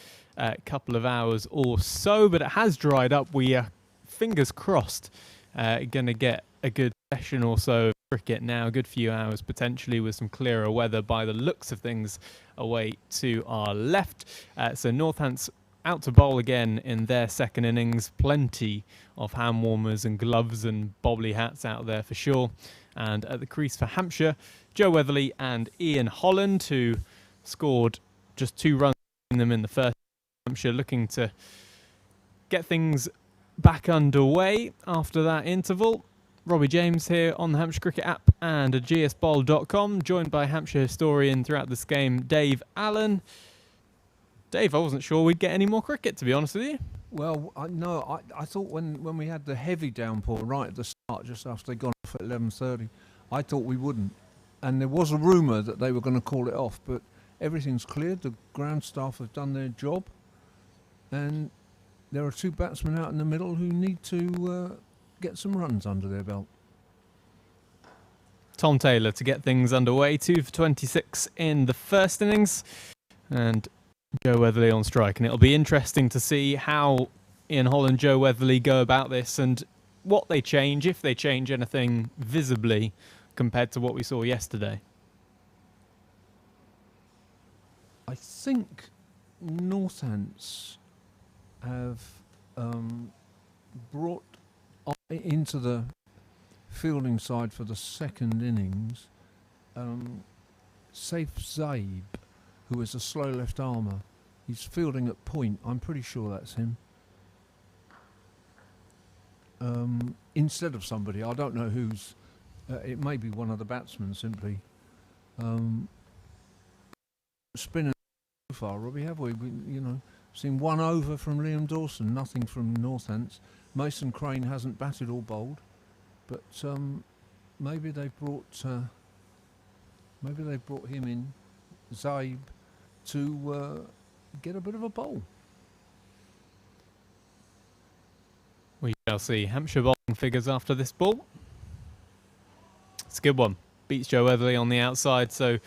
couple of hours or so, but it has dried up. We are, fingers crossed, going to get a good session or so of cricket now, a good few hours potentially, with some clearer weather by the looks of things away to our left. So Northants out to bowl again in their second innings. Plenty of hand warmers and gloves and bobbly hats out there for sure. And at the crease for Hampshire, Joe Weatherly and Ian Holland, who scored just 2 runs in them in the first. Hampshire looking to get things back underway after that interval. Robbie James here on the Hampshire Cricket App and ageasbowl.com, joined by Hampshire historian throughout this game, Dave Allen. Dave, I wasn't sure we'd get any more cricket, to be honest with you. Well, I thought when we had the heavy downpour right at the start, just after they'd gone off at 11:30, I thought we wouldn't. And there was a rumour that they were going to call it off, but everything's cleared. The ground staff have done their job. And there are 2 batsmen out in the middle who need to get some runs under their belt. Tom Taylor to get things underway, 2 for 26 in the first innings, and Joe Weatherly on strike. And it'll be interesting to see how Ian Holland, Joe Weatherly go about this and what they change, if they change anything visibly compared to what we saw yesterday. I think Northants have brought into the fielding side for the second innings Saif Zaib, who is a slow left armer. He's fielding at point. I'm pretty sure that's him. Instead of somebody, I don't know who's. It may be one of the batsmen simply. Spinning so far, Robbie, have we? Seen 1 over from Liam Dawson, nothing from Northants. Mason Crane hasn't batted or bowled, but maybe they've brought him in, Zaib, to get a bit of a bowl. We shall see. Hampshire bowling figures after this ball. It's a good one. Beats Joe Weatherly on the outside, so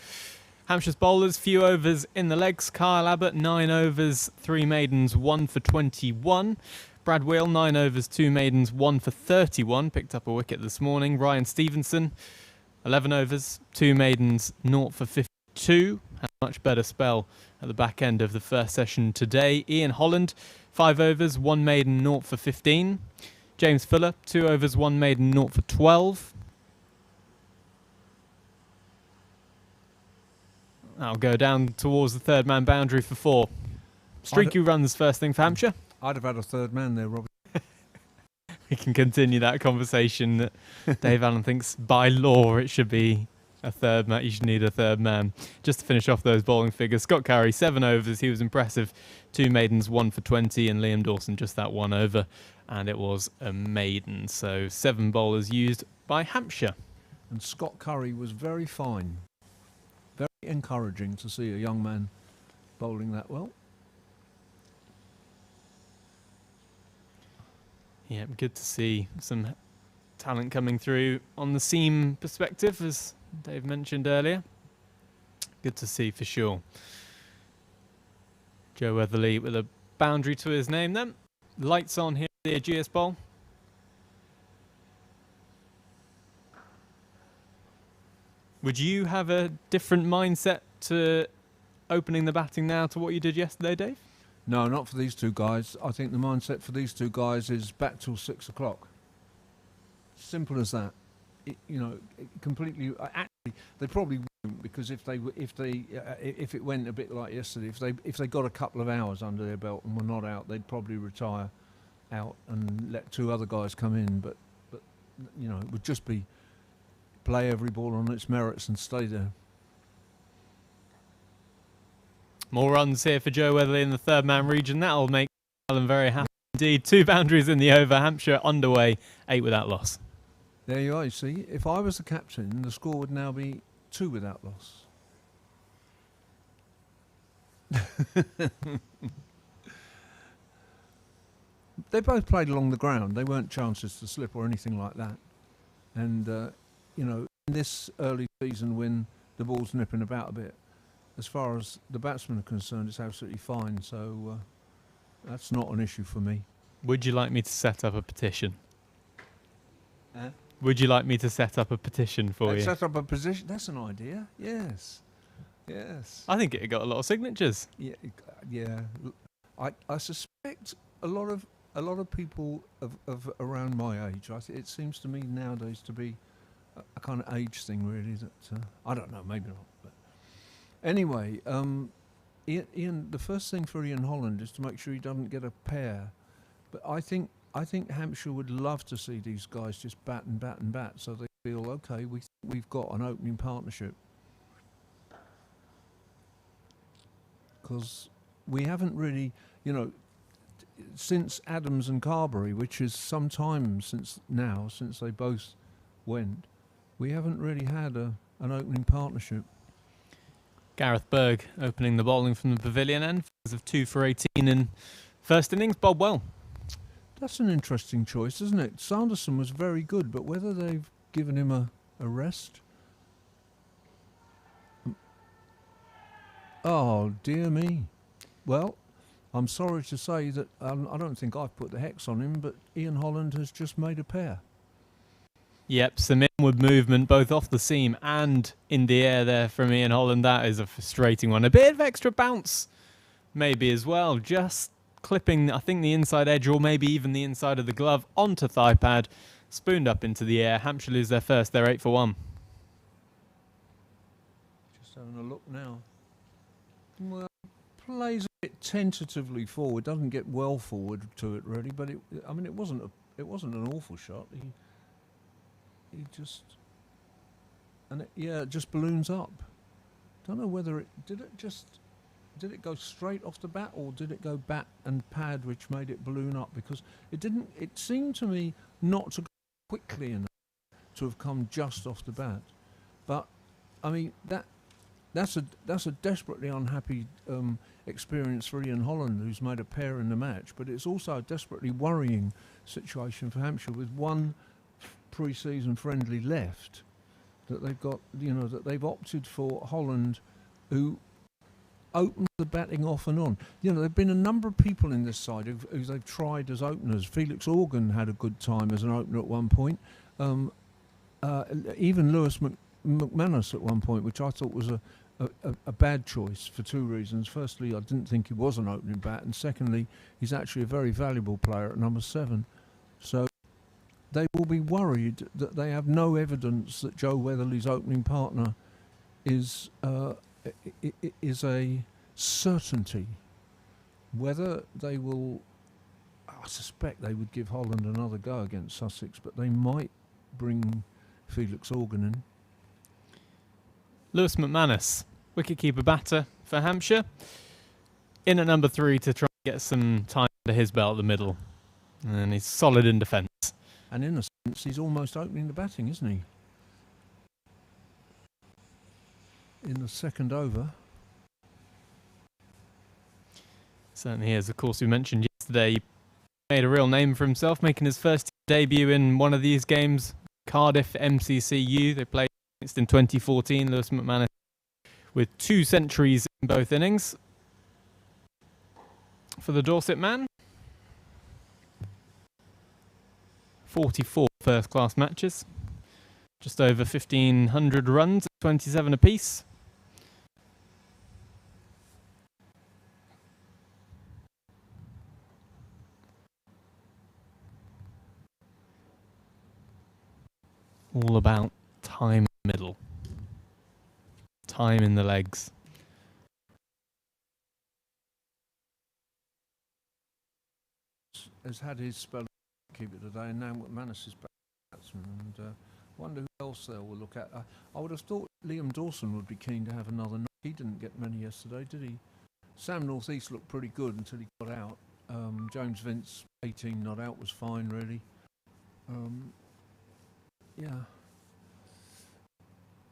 Hampshire's bowlers, few overs in the legs. Kyle Abbott, 9 overs, 3 maidens, 1 for 21. Brad Wheel, 9 overs, 2 maidens, 1 for 31. Picked up a wicket this morning. Ryan Stevenson, 11 overs, 2 maidens, 0 for 52. Had a much better spell at the back end of the first session today. Ian Holland, 5 overs, 1 maiden, 0 for 15. James Fuller, 2 overs, 1 maiden, 0 for 12. I'll go down towards the third man boundary for 4. Streaky runs first thing for Hampshire. I'd have had a third man there, Robbie. We can continue that conversation that Dave Allen thinks by law it should be a third man. You should need a third man. Just to finish off those bowling figures, Scott Curry, 7 overs. He was impressive. 2 maidens, 1 for 20. And Liam Dawson, just that 1 over. And it was a maiden. So 7 bowlers used by Hampshire. And Scott Curry was very fine. Very encouraging to see a young man bowling that well. Yeah, good to see some talent coming through on the seam perspective, as Dave mentioned earlier. Good to see for sure. Joe Weatherly with a boundary to his name then. Lights on here at the Ageas Bowl. Would you have a different mindset to opening the batting now to what you did yesterday, Dave? No, not for these two guys. I think the mindset for these two guys is back till 6 o'clock. Simple as that. Completely. Actually, they probably wouldn't, because if it went a bit like yesterday, if they got a couple of hours under their belt and were not out, they'd probably retire out and let two other guys come in. But it would just be play every ball on its merits and stay there. More runs here for Joe Weatherly in the third man region. That'll make Alan very happy indeed. 2 boundaries in the over. Hampshire underway, 8 without loss. There you are, you see. If I was the captain, the score would now be 2 without loss. They both played along the ground. They weren't chances to slip or anything like that. And, in this early season when the ball's nipping about a bit, as far as the batsmen are concerned, it's absolutely fine. So that's not an issue for me. Would you like me to set up a petition? Would you like me to set up a petition for you? Set up a position? That's an idea. Yes. Yes. I think it got a lot of signatures. Yeah. I suspect a lot of people of around my age. It seems to me nowadays to be a kind of age thing, really. That I don't know, maybe not. But anyway, Ian. The first thing for Ian Holland is to make sure he doesn't get a pair. But I think Hampshire would love to see these guys just bat and bat and bat, so they feel okay. We've got an opening partnership, because we haven't really, since Adams and Carberry, which is some time since they both went, we haven't really had an opening partnership. Gareth Berg opening the bowling from the pavilion end of 2 for 18 in first innings. Bob well. That's an interesting choice, isn't it? Sanderson was very good, but whether they've given him a rest? Oh, dear me. Well, I'm sorry to say that I don't think I've put the hex on him, but Ian Holland has just made a pair. Yep, some inward movement both off the seam and in the air there from Ian Holland. That is a frustrating one. A bit of extra bounce maybe as well. Just clipping, I think, the inside edge or maybe even the inside of the glove onto thigh pad. Spooned up into the air. Hampshire lose their first. They're 8 for 1. Just having a look now. Well, plays a bit tentatively forward. Doesn't get well forward to it really, but it wasn't an awful shot. He just, and it just balloons up. Don't know whether it did it go straight off the bat, or did it go bat and pad, which made it balloon up? Because it didn't. It seemed to me not to go quickly enough to have come just off the bat. But I mean that's a desperately unhappy experience for Ian Holland, who's made a pair in the match. But it's also a desperately worrying situation for Hampshire, with one pre-season friendly left, that they've got. That they've opted for Holland, who opens the batting off and on. There've been a number of people in this side who they've tried as openers. Felix Organ had a good time as an opener at one point. Even Lewis McManus at one point, which I thought was a bad choice for 2 reasons. Firstly, I didn't think he was an opening bat, and secondly, he's actually a very valuable player at number 7. So they will be worried that they have no evidence that Joe Weatherly's opening partner is a certainty. Whether they will, I suspect they would give Holland another go against Sussex, but they might bring Felix Organ in. Lewis McManus, wicketkeeper batter for Hampshire, in at number 3 to try and get some time under his belt at the middle. And he's solid in defence. And in a sense, he's almost opening the batting, isn't he? In the second over. Certainly is. Of course, we mentioned yesterday he made a real name for himself, making his first debut in one of these games, Cardiff MCCU. They played against in 2014. Lewis McManus with 2 centuries in both innings. For the Dorset man, 44 first-class matches, just over 1,500 runs, 27 apiece. all about time in the middle, time in the legs. Has had his spell at keeper today, and now McManus is batsman, and wonder who else they will look at. I would have thought Liam Dawson would be keen to have another knock. He didn't get many yesterday, did he? Sam Northeast looked pretty good until he got out. James Vince, 18 not out, was fine really. Yeah.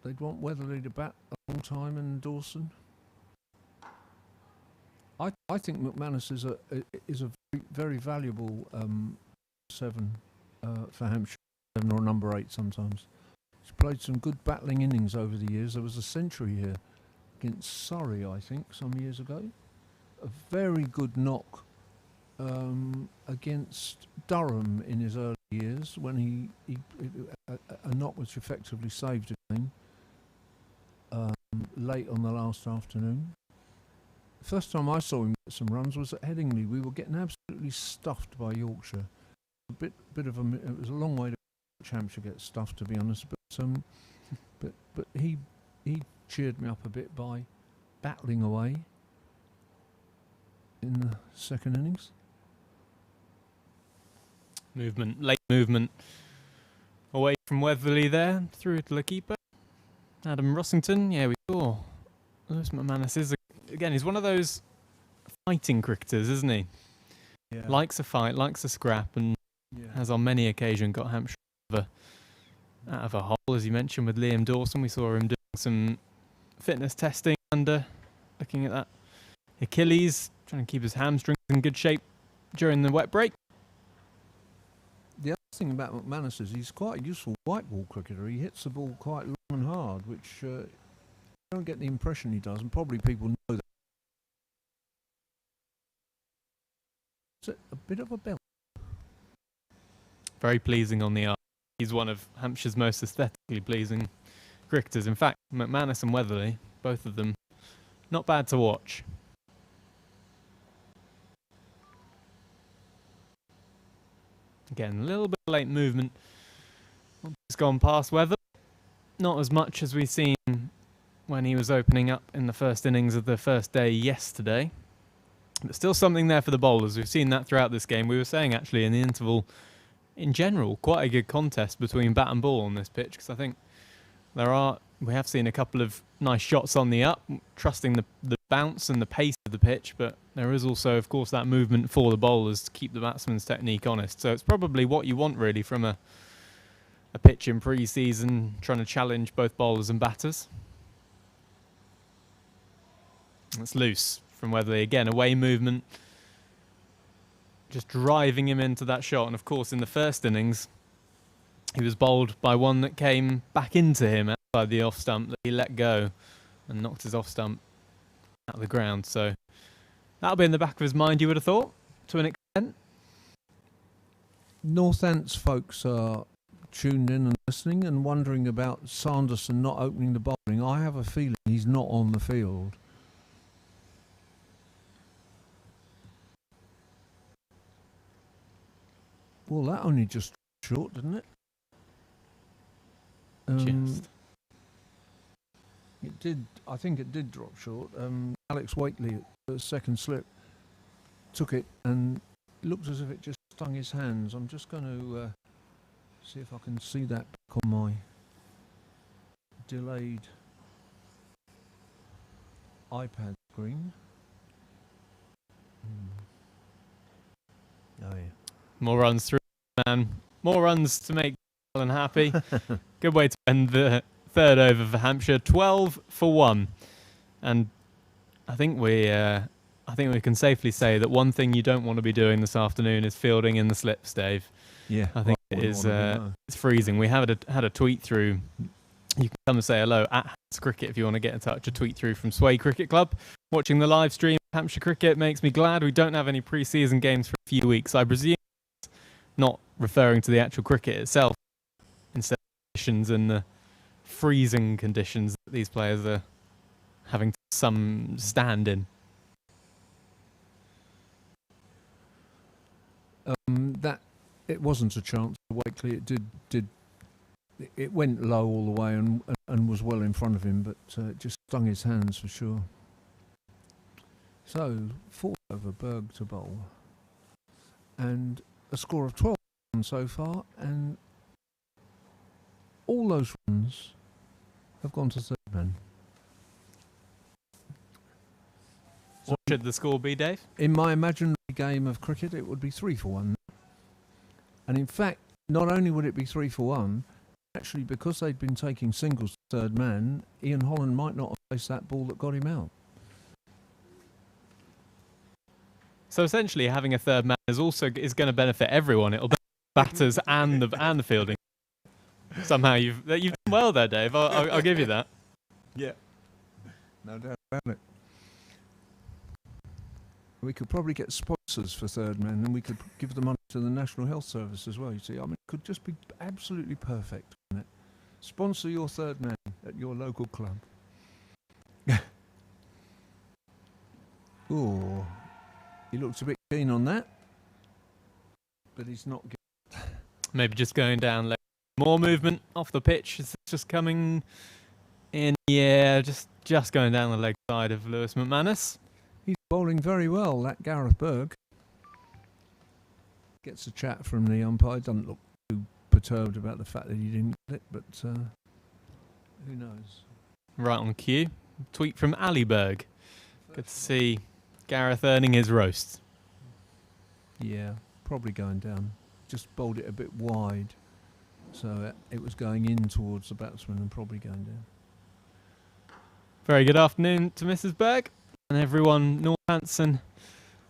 They'd want Weatherly to bat a long time and Dawson. I think McManus is a very, very valuable 7 for Hampshire, 7 or number 8 sometimes. He's played some good battling innings over the years. There was a century here against Surrey, I think, some years ago. A very good knock against Durham in his early years when a knock which effectively saved a game late on the last afternoon. The first time I saw him get some runs was at Headingley. We were getting absolutely stuffed by Yorkshire. It was a long way to Hampshire get stuffed, to be honest. But he cheered me up a bit by battling away in the second innings. Late movement away from Weatherly there, through to the keeper. Adam Rossington, yeah, we saw. Lewis McManus is, again, he's one of those fighting cricketers, isn't he? Yeah. Likes a fight, likes a scrap, and has on many occasions got Hampshire out of a hole, as you mentioned, with Liam Dawson. We saw him doing some fitness testing looking at that Achilles, trying to keep his hamstrings in good shape during the wet break. The other thing about McManus is he's quite a useful white ball cricketer. He hits the ball quite long and hard, which you don't get the impression he does, and probably people know that. It's a bit of a belt. Very pleasing on the eye. He's one of Hampshire's most aesthetically pleasing cricketers. In fact, McManus and Weatherly, both of them, not bad to watch. Again, a little bit of late movement. It's gone past Weather. Not as much as we've seen when he was opening up in the first innings of the first day yesterday. But still something there for the bowlers. We've seen that throughout this game. We were saying actually in the interval, in general, quite a good contest between bat and ball on this pitch, because I think we have seen a couple of nice shots on the up, trusting the bounce and the pace of the pitch, but there is also, of course, that movement for the bowlers to keep the batsman's technique honest. So it's probably what you want, really, from a pitch in pre-season, trying to challenge both bowlers and batters. It's loose from Weatherly. Again, away movement, just driving him into that shot. And, of course, in the first innings, he was bowled by one that came back into him outside the off-stump that he let go and knocked his off-stump out of the ground. So that'll be in the back of his mind, you would have thought, to an extent. Northants folks are tuned in and listening and wondering about Sanderson not opening the bowling. I have a feeling he's not on the field. Well, that only just short, didn't it? Just. It did. I think it did drop short. Alex Wakely at the second slip took it and looked as if it just stung his hands. I'm just going to see if I can see that back on my delayed iPad screen. Oh yeah. More runs through, man. More runs to make Alan happy. Good way to end the third over for Hampshire. 12 for 1. And I think we can safely say that one thing you don't want to be doing this afternoon is fielding in the slips, Dave. Yeah. I think it is it's freezing. We had a tweet through. You can come and say hello at Hampshire Cricket if you want to get in touch. A tweet through from Sway Cricket Club. Watching the live stream of Hampshire Cricket makes me glad we don't have any pre-season games for a few weeks. I presume not referring to the actual cricket itself, instead of conditions and the freezing conditions that these players are having some stand in. That it wasn't a chance for Wakely. It did it went low all the way and was well in front of him, but it just stung his hands for sure. So 4 over Berg to bowl, and a score of 12 runs so far, and all those runs have gone to third man. What should the score be, Dave? In my imaginary game of cricket, it would be 3 for 1. And in fact, not only would it be 3 for 1, actually, because they'd been taking singles to third man, Ian Holland might not have faced that ball that got him out. So essentially, having a third man is going to benefit everyone. It'll benefit batters and the fielding. Somehow you've done well there, Dave. I'll give you that. Yeah, no doubt about it. We could probably get sponsors for third man, and we could give the money to the National Health Service as well. You see, I mean, it could just be absolutely perfect, wouldn't it? Sponsor your third man at your local club. Oh, he looks a bit keen on that, but he's not. Maybe just going down leg. More movement off the pitch. It's just coming in. Yeah, just going down the leg side of Lewis McManus. He's bowling very well, that Gareth Berg. Gets a chat from the umpire. Doesn't look too perturbed about the fact that he didn't get it, but who knows? Right on cue. Tweet from Ali Berg. Good to see Gareth earning his roast. Yeah, probably going down. Just bowled it a bit wide, so it was going in towards the batsman and probably going down. Very good afternoon to Mrs. Berg and everyone Northampton,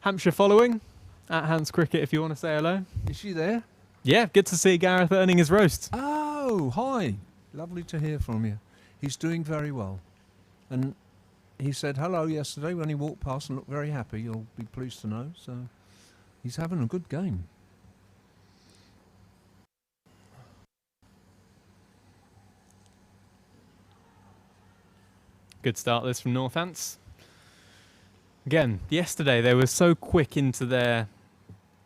Hampshire following. At Hans Cricket, if you want to say hello. Is she there? Yeah, good to see Gareth earning his roast. Oh, hi. Lovely to hear from you. He's doing very well. And he said hello yesterday when he walked past and looked very happy. You'll be pleased to know. So he's having a good game. Good start this from Northants. Again, yesterday they were so quick into their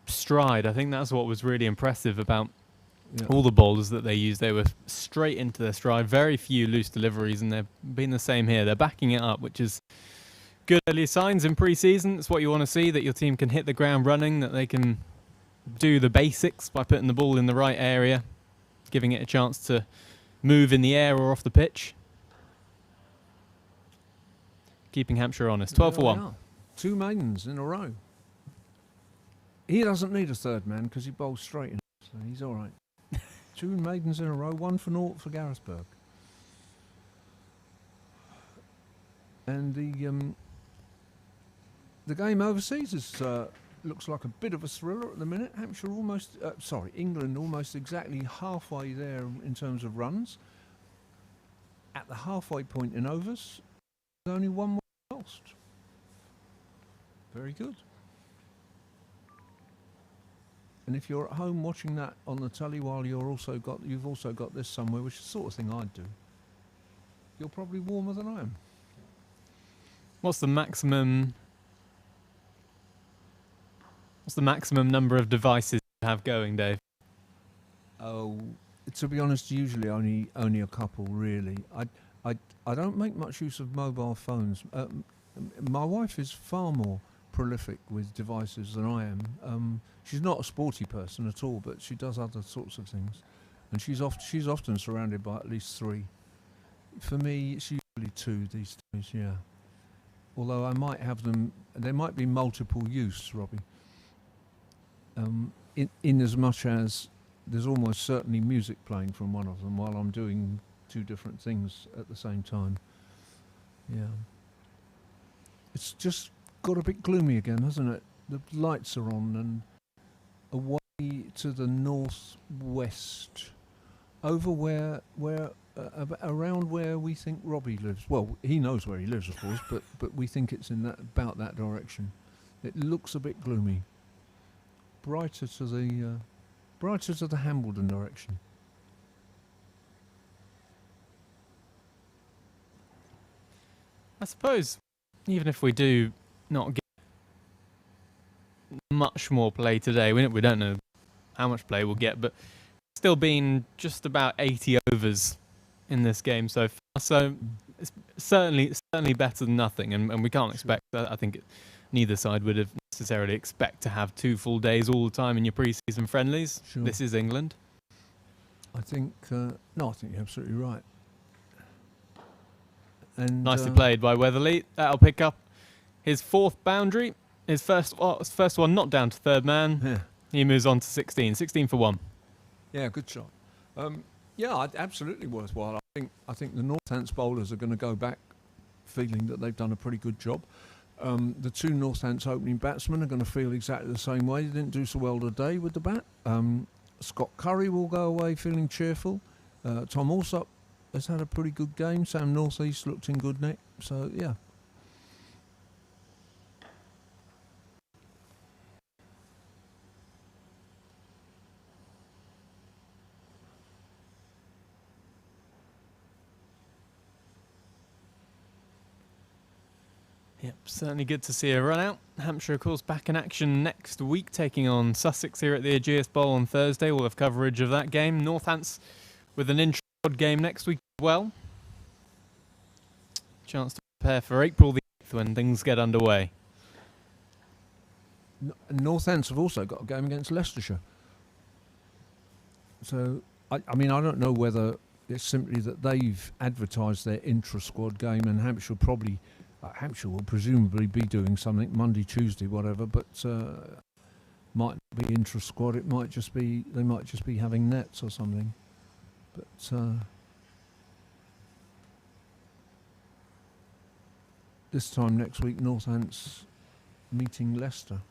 stride. I think that's what was really impressive about all the bowlers that they used. They were straight into their stride, very few loose deliveries, and they've been the same here. They're backing it up, which is good early signs in pre-season. It's what you want to see, that your team can hit the ground running, that they can do the basics by putting the ball in the right area, giving it a chance to move in the air or off the pitch. Keeping Hampshire honest. 12 for 1. 2 maidens in a row. He doesn't need a third man because he bowls straight in, so he's all right. 2 maidens in a row, 1 for naught for Gareth Berg. And the game overseas is looks like a bit of a thriller at the minute. Hampshire England almost exactly halfway there in terms of runs. At the halfway point in overs, there's only 1 more lost. Very good. And if you're at home watching that on the telly while you've also got this somewhere, which is the sort of thing I'd do, you're probably warmer than I am. What's the maximum number of devices you have going, Dave? Oh, to be honest, usually only a couple really. I don't make much use of mobile phones. My wife is far more prolific with devices than I am. She's not a sporty person at all, but she does other sorts of things, and she's often surrounded by at least 3. For me, it's usually 2 these days. Yeah, although I might have them. There might be multiple use, Robbie. In as much as there's almost certainly music playing from one of them while I'm doing 2 different things at the same time. Yeah, it's just got a bit gloomy again, hasn't it? The lights are on and away to the northwest, over where around where we think Robbie lives. Well, he knows where he lives, of course, but we think it's in about that direction. It looks a bit gloomy. Brighter to the Hambledon direction. I suppose even if we do not get much more play today, we don't know how much play we'll get, but still been just about 80 overs in this game so far, so it's certainly better than nothing, and we can't expect, I think neither side would have necessarily expect to have 2 full days all the time in your pre-season friendlies. Sure. This is England. I think, no, I think you're absolutely right. And Nicely played by Weatherly. That'll pick up his 4th boundary. His first one not down to 3rd man. Yeah. He moves on to 16 for 1. Yeah, good shot. Yeah, absolutely worthwhile. I think the Northants bowlers are going to go back feeling that they've done a pretty good job. The 2 Northants opening batsmen are going to feel exactly the same way. They didn't do so well today with the bat. Scott Curry will go away feeling cheerful. Tom Alsop has had a pretty good game. Sam Northeast looked in good nick. So, yeah. Yep, certainly good to see a run out. Hampshire, of course, back in action next week, taking on Sussex here at the Ageas Bowl on Thursday. We'll have coverage of that game. Northants with an intra-squad game next week as well. Chance to prepare for April the 8th when things get underway. Northants have also got a game against Leicestershire. So, I mean, I don't know whether it's simply that they've advertised their intra-squad game, and Hampshire probably... Hampshire will presumably be doing something Monday, Tuesday, whatever, but might not be intra-squad. It might just be, they might just be having nets or something. But this time next week, Northants meeting Leicester.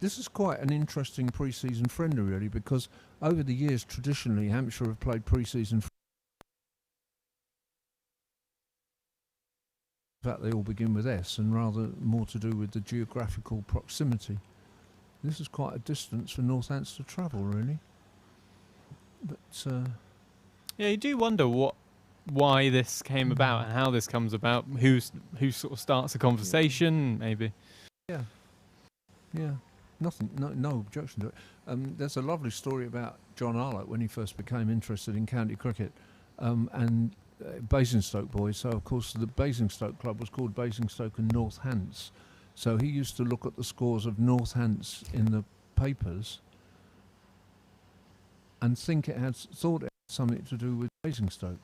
This is quite an interesting pre-season friendly, really, because over the years, traditionally, Hampshire have played pre-season. In fact, they all begin with S, and rather more to do with the geographical proximity. This is quite a distance for Northants to travel, really. But yeah, you do wonder why this came about and how this comes about. Who sort of starts a conversation, maybe. Yeah. Nothing. No objection to it. There's a lovely story about John Arlott when he first became interested in county cricket, and. Basingstoke boys, so of course the Basingstoke club was called Basingstoke and Northants, so he used to look at the scores of Northants in the papers and thought it had something to do with Basingstoke,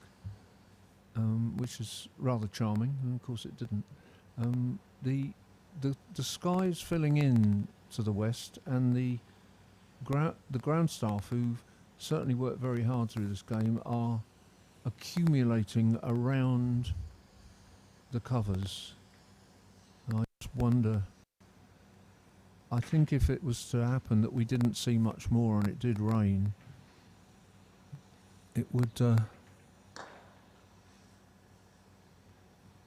which is rather charming, and of course it didn't. The skies filling in to the west, and the ground staff, who've certainly worked very hard through this game, are accumulating around the covers. And I just wonder, I think if it was to happen that we didn't see much more and it did rain, it would...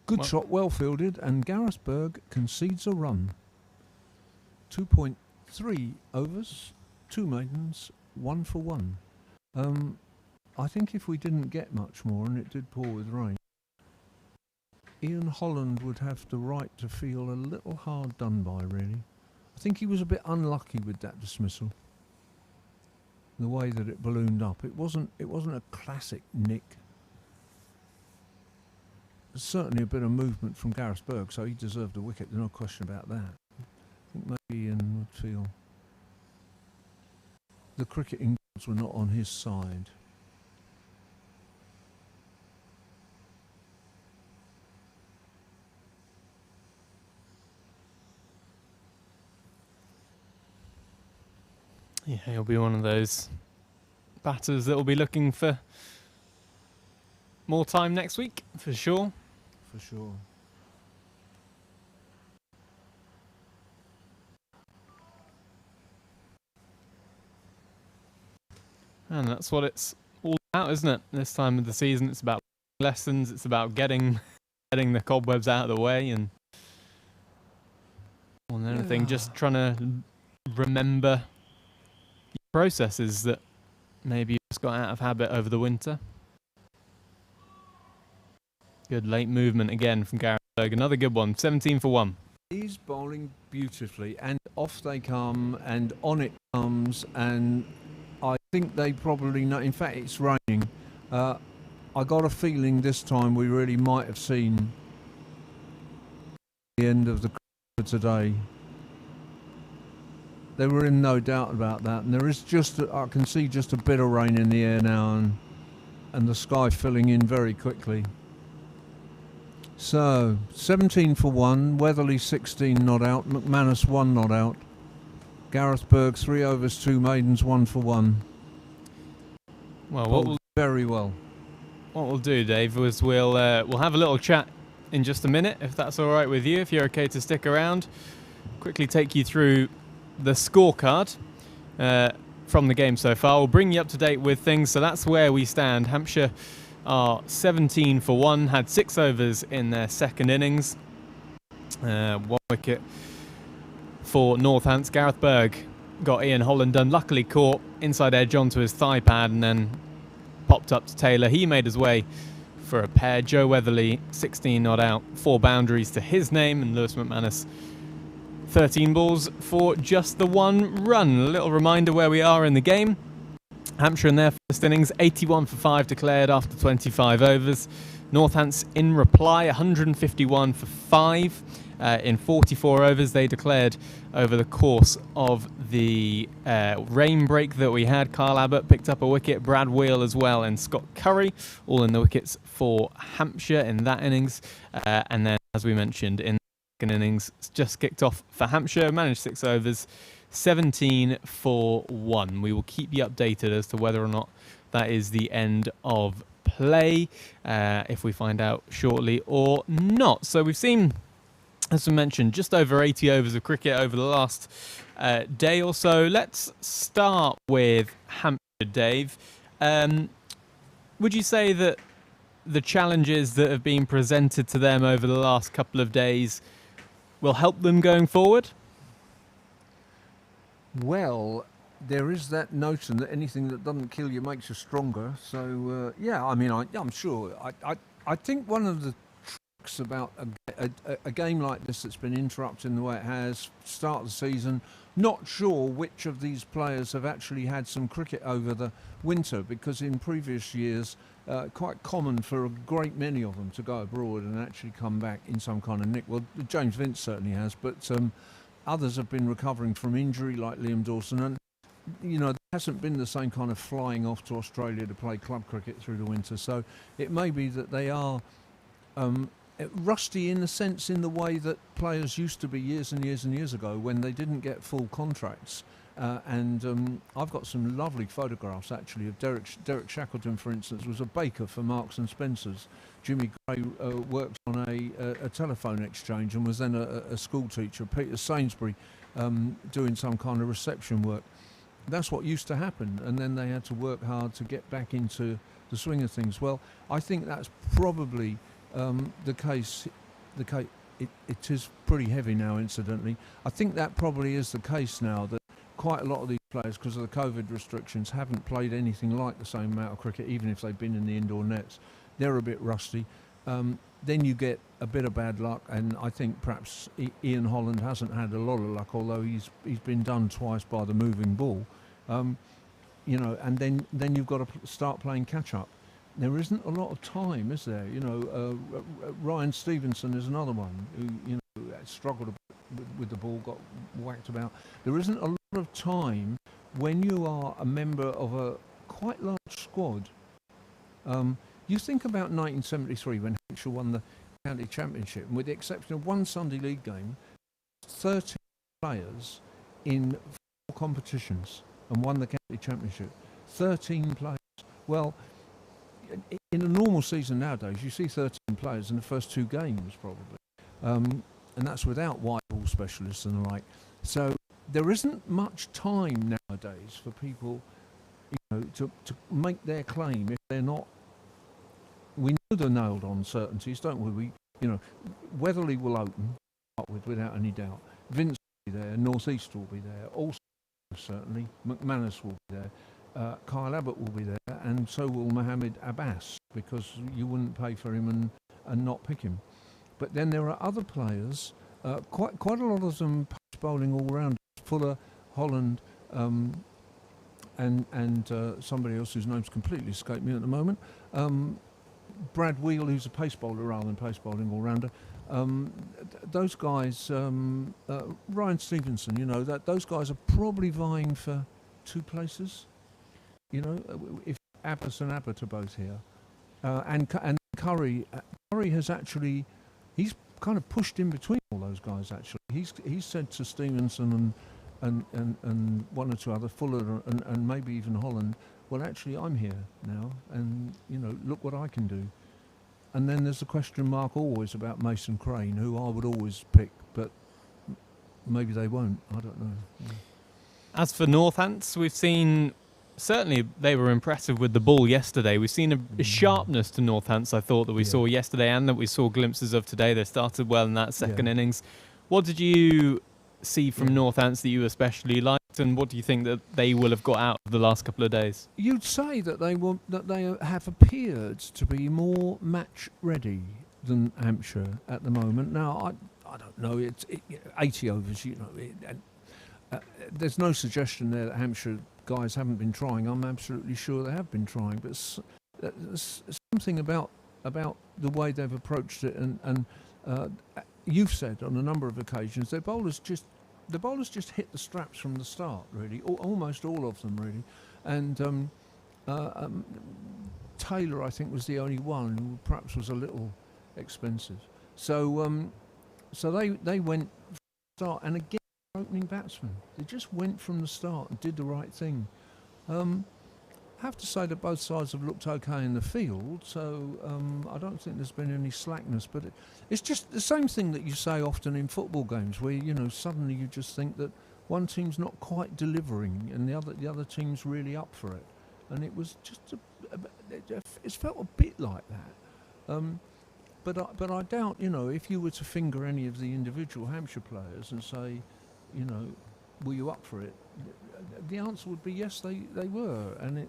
Good shot, well fielded, and Gareth Berg concedes a run. 2.3 overs, 2 maidens, 1 for 1. I think if we didn't get much more and it did pour with rain, Ian Holland would have the right to feel a little hard done by, really. I think he was a bit unlucky with that dismissal. The way that it ballooned up. It wasn't a classic nick. There's certainly a bit of movement from Gareth Berg, so he deserved a wicket, there's no question about that. I think maybe Ian would feel the cricketing gods were not on his side. Yeah, he'll be one of those batters that will be looking for more time next week, for sure. For sure. And that's what it's all about, isn't it? This time of the season, it's about lessons, it's about getting the cobwebs out of the way, and more than anything, just trying to remember processes that maybe you just got out of habit over the winter. Good late movement again from Gareth Berg. Another good one. 17 for 1. He's bowling beautifully, and off they come, and on it comes, and I think they probably know. In fact, it's raining. I got a feeling this time we really might have seen the end of the cricket for today. They were in no doubt about that, and there is I can see just a bit of rain in the air now, and the sky filling in very quickly. So 17 for 1, Weatherly 16 not out, McManus 1 not out, Gareth Berg 3 overs 2 maidens 1 for 1. Well, very well. What we'll do, Dave, is we'll have a little chat in just a minute, if that's all right with you, if you're okay to stick around. Quickly take you through the scorecard from the game so far. We'll bring you up to date with things. So that's where we stand. Hampshire are 17 for 1, had 6 overs in their second innings. 1 wicket for Northants. Gareth Berg got Ian Holland done, luckily caught inside edge onto his thigh pad and then popped up to Taylor. He made his way for a pair. Joe Weatherly 16 not out, 4 boundaries to his name, and Lewis McManus 13 balls for just the 1 run. A little reminder where we are in the game. Hampshire in their first innings, 81 for 5 declared after 25 overs. Northants in reply, 151 for 5 in 44 overs they declared over the course of the rain break that we had. Kyle Abbott picked up a wicket, Brad Wheel as well, and Scott Curry, all in the wickets for Hampshire in that innings. And then, as we mentioned, in the second innings, just kicked off for Hampshire, managed 6 overs, 17 for 1. We will keep you updated as to whether or not that is the end of play, if we find out shortly or not. So we've seen, as we mentioned, just over 80 overs of cricket over the last day or so. Let's start with Hampshire, Dave. Would you say that the challenges that have been presented to them over the last couple of days will help them going forward? Well, there is that notion that anything that doesn't kill you makes you stronger. So, yeah, I mean, I'm sure. I think one of the tricks about a game like this that's been interrupted in the way it has, start of the season, not sure which of these players have actually had some cricket over the winter, because in previous years, quite common for a great many of them to go abroad and actually come back in some kind of nick. Well, James Vince certainly has, but others have been recovering from injury, like Liam Dawson, and there hasn't been the same kind of flying off to Australia to play club cricket through the winter. So it may be that they are rusty in a sense, in the way that players used to be years and years and years ago when they didn't get full contracts. And I've got some lovely photographs actually of Derek Shackleton, for instance, was a baker for Marks and Spencer's. Jimmy Gray worked on a telephone exchange and was then a school teacher. Peter Sainsbury doing some kind of reception work. That's what used to happen, and then they had to work hard to get back into the swing of things. Well, I think that's probably the case. It is pretty heavy now, incidentally. I think that probably is the case now, that quite a lot of these players, because of the COVID restrictions, haven't played anything like the same amount of cricket, even if they've been in the indoor nets. They're a bit rusty. Then you get a bit of bad luck, and I think perhaps Ian Holland hasn't had a lot of luck, although he's been done twice by the moving ball. And then you've got to start playing catch up. There isn't a lot of time, is there? Ryan Stevenson is another one who struggled a bit with the ball, got whacked about. There isn't a lot of time when you are a member of a quite large squad. You think about 1973 when Hampshire won the county championship, and with the exception of one Sunday league game, 13 players in 4 competitions and won the county championship. 13 players. Well, in a normal season nowadays, you see 13 players in the first 2 games probably, and that's without white ball specialists and the like. So there isn't much time nowadays for people, to make their claim if they're not. We know they're nailed on certainties, don't we? Weatherly will open without any doubt. Vince will be there, North East will be there, also certainly. McManus will be there, Kyle Abbott will be there, and so will Mohammed Abbas, because you wouldn't pay for him and not pick him. But then there are other players, quite a lot of them bowling all round. Fuller, Holland, and somebody else whose name's completely escaped me at the moment. Brad Wheel, who's a pace bowler rather than pace bowling all-rounder. Those guys, Ryan Stevenson, you know, those guys are probably vying for 2 places. You know, if Abbas and Abbott are both here, and Curry has actually, he's kind of pushed in between all those guys. Actually, he's said to Stevenson and one or two other, Fuller and maybe even Holland, well, actually, I'm here now, and you know, look what I can do. And then there's a question mark always about Mason Crane, who I would always pick, but maybe they won't. I don't know. Yeah. As for Northants, we've seen, certainly they were impressive with the ball yesterday. We've seen a sharpness to Northants, I thought, that we saw yesterday and that we saw glimpses of today. They started well in that second innings. What did you see from Northants that you especially liked, and what do you think that they will have got out of the last couple of days? You'd say that they have appeared to be more match ready than Hampshire at the moment. Now I don't know. It's 80 overs. You know, there's no suggestion there that Hampshire guys haven't been trying. I'm absolutely sure they have been trying, but there's something about the way they've approached it, and you've said on a number of occasions the bowlers just hit the straps from the start, really, almost all of them, really. And Taylor, I think, was the only one who perhaps was a little expensive. So they went from the start, and again, opening batsmen, they just went from the start and did the right thing. I have to say that both sides have looked okay in the field, so I don't think there's been any slackness. But it's just the same thing that you say often in football games, where you know suddenly you just think that one team's not quite delivering and the other team's really up for it, and it was just it's felt a bit like that. But I doubt, you know, if you were to finger any of the individual Hampshire players and say, you know, were you up for it? The answer would be yes, they were, and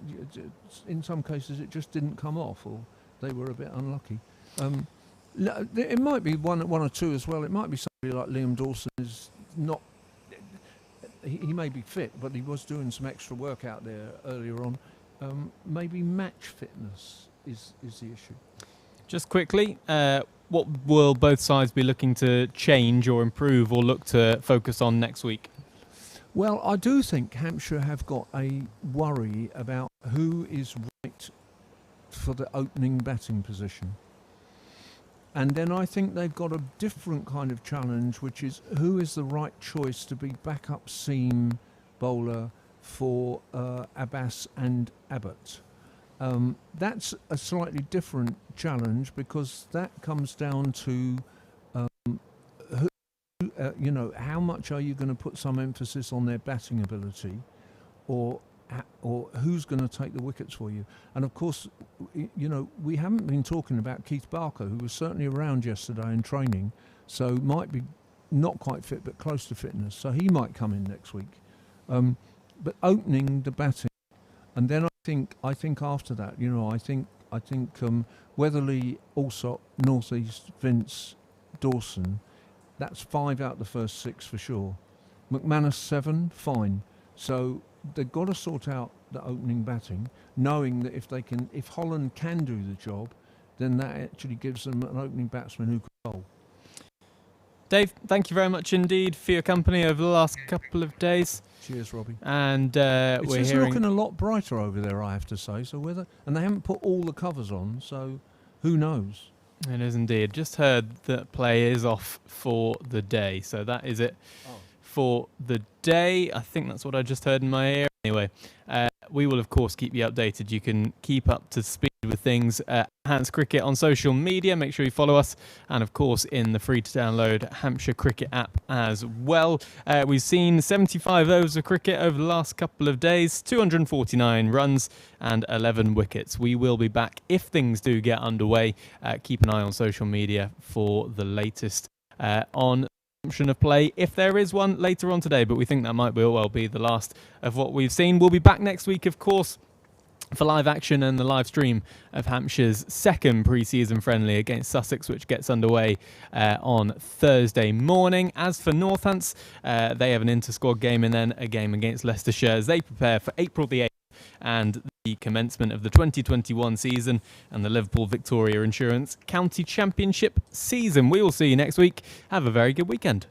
in some cases it just didn't come off, or they were a bit unlucky. It might be one or two as well. It might be somebody like Liam Dawson is not. He may be fit, but he was doing some extra work out there earlier on. Maybe match fitness is the issue. Just quickly, what will both sides be looking to change or improve or look to focus on next week? Well, I do think Hampshire have got a worry about who is right for the opening batting position. And then I think they've got a different kind of challenge, which is who is the right choice to be backup seam bowler for Abbas and Abbott. That's a slightly different challenge, because that comes down to you know, how much are you going to put some emphasis on their batting ability, or who's going to take the wickets for you? And of course, you know, we haven't been talking about Keith Barker, who was certainly around yesterday in training, so might be not quite fit but close to fitness, so he might come in next week. But opening the batting, and then I think after that, you know, I think Weatherly, Allsop, North East, Vince, Dawson. That's 5 out of the first 6 for sure. McManus 7, fine. So they've got to sort out the opening batting, knowing that if Holland can do the job, then that actually gives them an opening batsman who can bowl. Dave, thank you very much indeed for your company over the last couple of days. Cheers, Robbie. And it's looking a lot brighter over there, I have to say. So and they haven't put all the covers on, so who knows? It is indeed. Just heard that play is off for the day, so that is it for the day. I think that's what I just heard in my ear. Anyway, we will of course keep you updated. You can keep up to speed with things at Hampshire Cricket on social media. Make sure you follow us, and of course in the free to download Hampshire Cricket app as well. We've seen 75 overs of cricket over the last couple of days, 249 runs and 11 wickets. We will be back if things do get underway. Keep an eye on social media for the latest on of play, if there is one later on today, but we think that might well be the last of what we've seen. We'll be back next week, of course, for live action and the live stream of Hampshire's second pre-season friendly against Sussex, which gets underway on Thursday morning. As for Northants, they have an inter-squad game and then a game against Leicestershire as they prepare for April the 8th and the commencement of the 2021 season and the Liverpool Victoria Insurance County Championship season. We will see you next week. Have a very good weekend.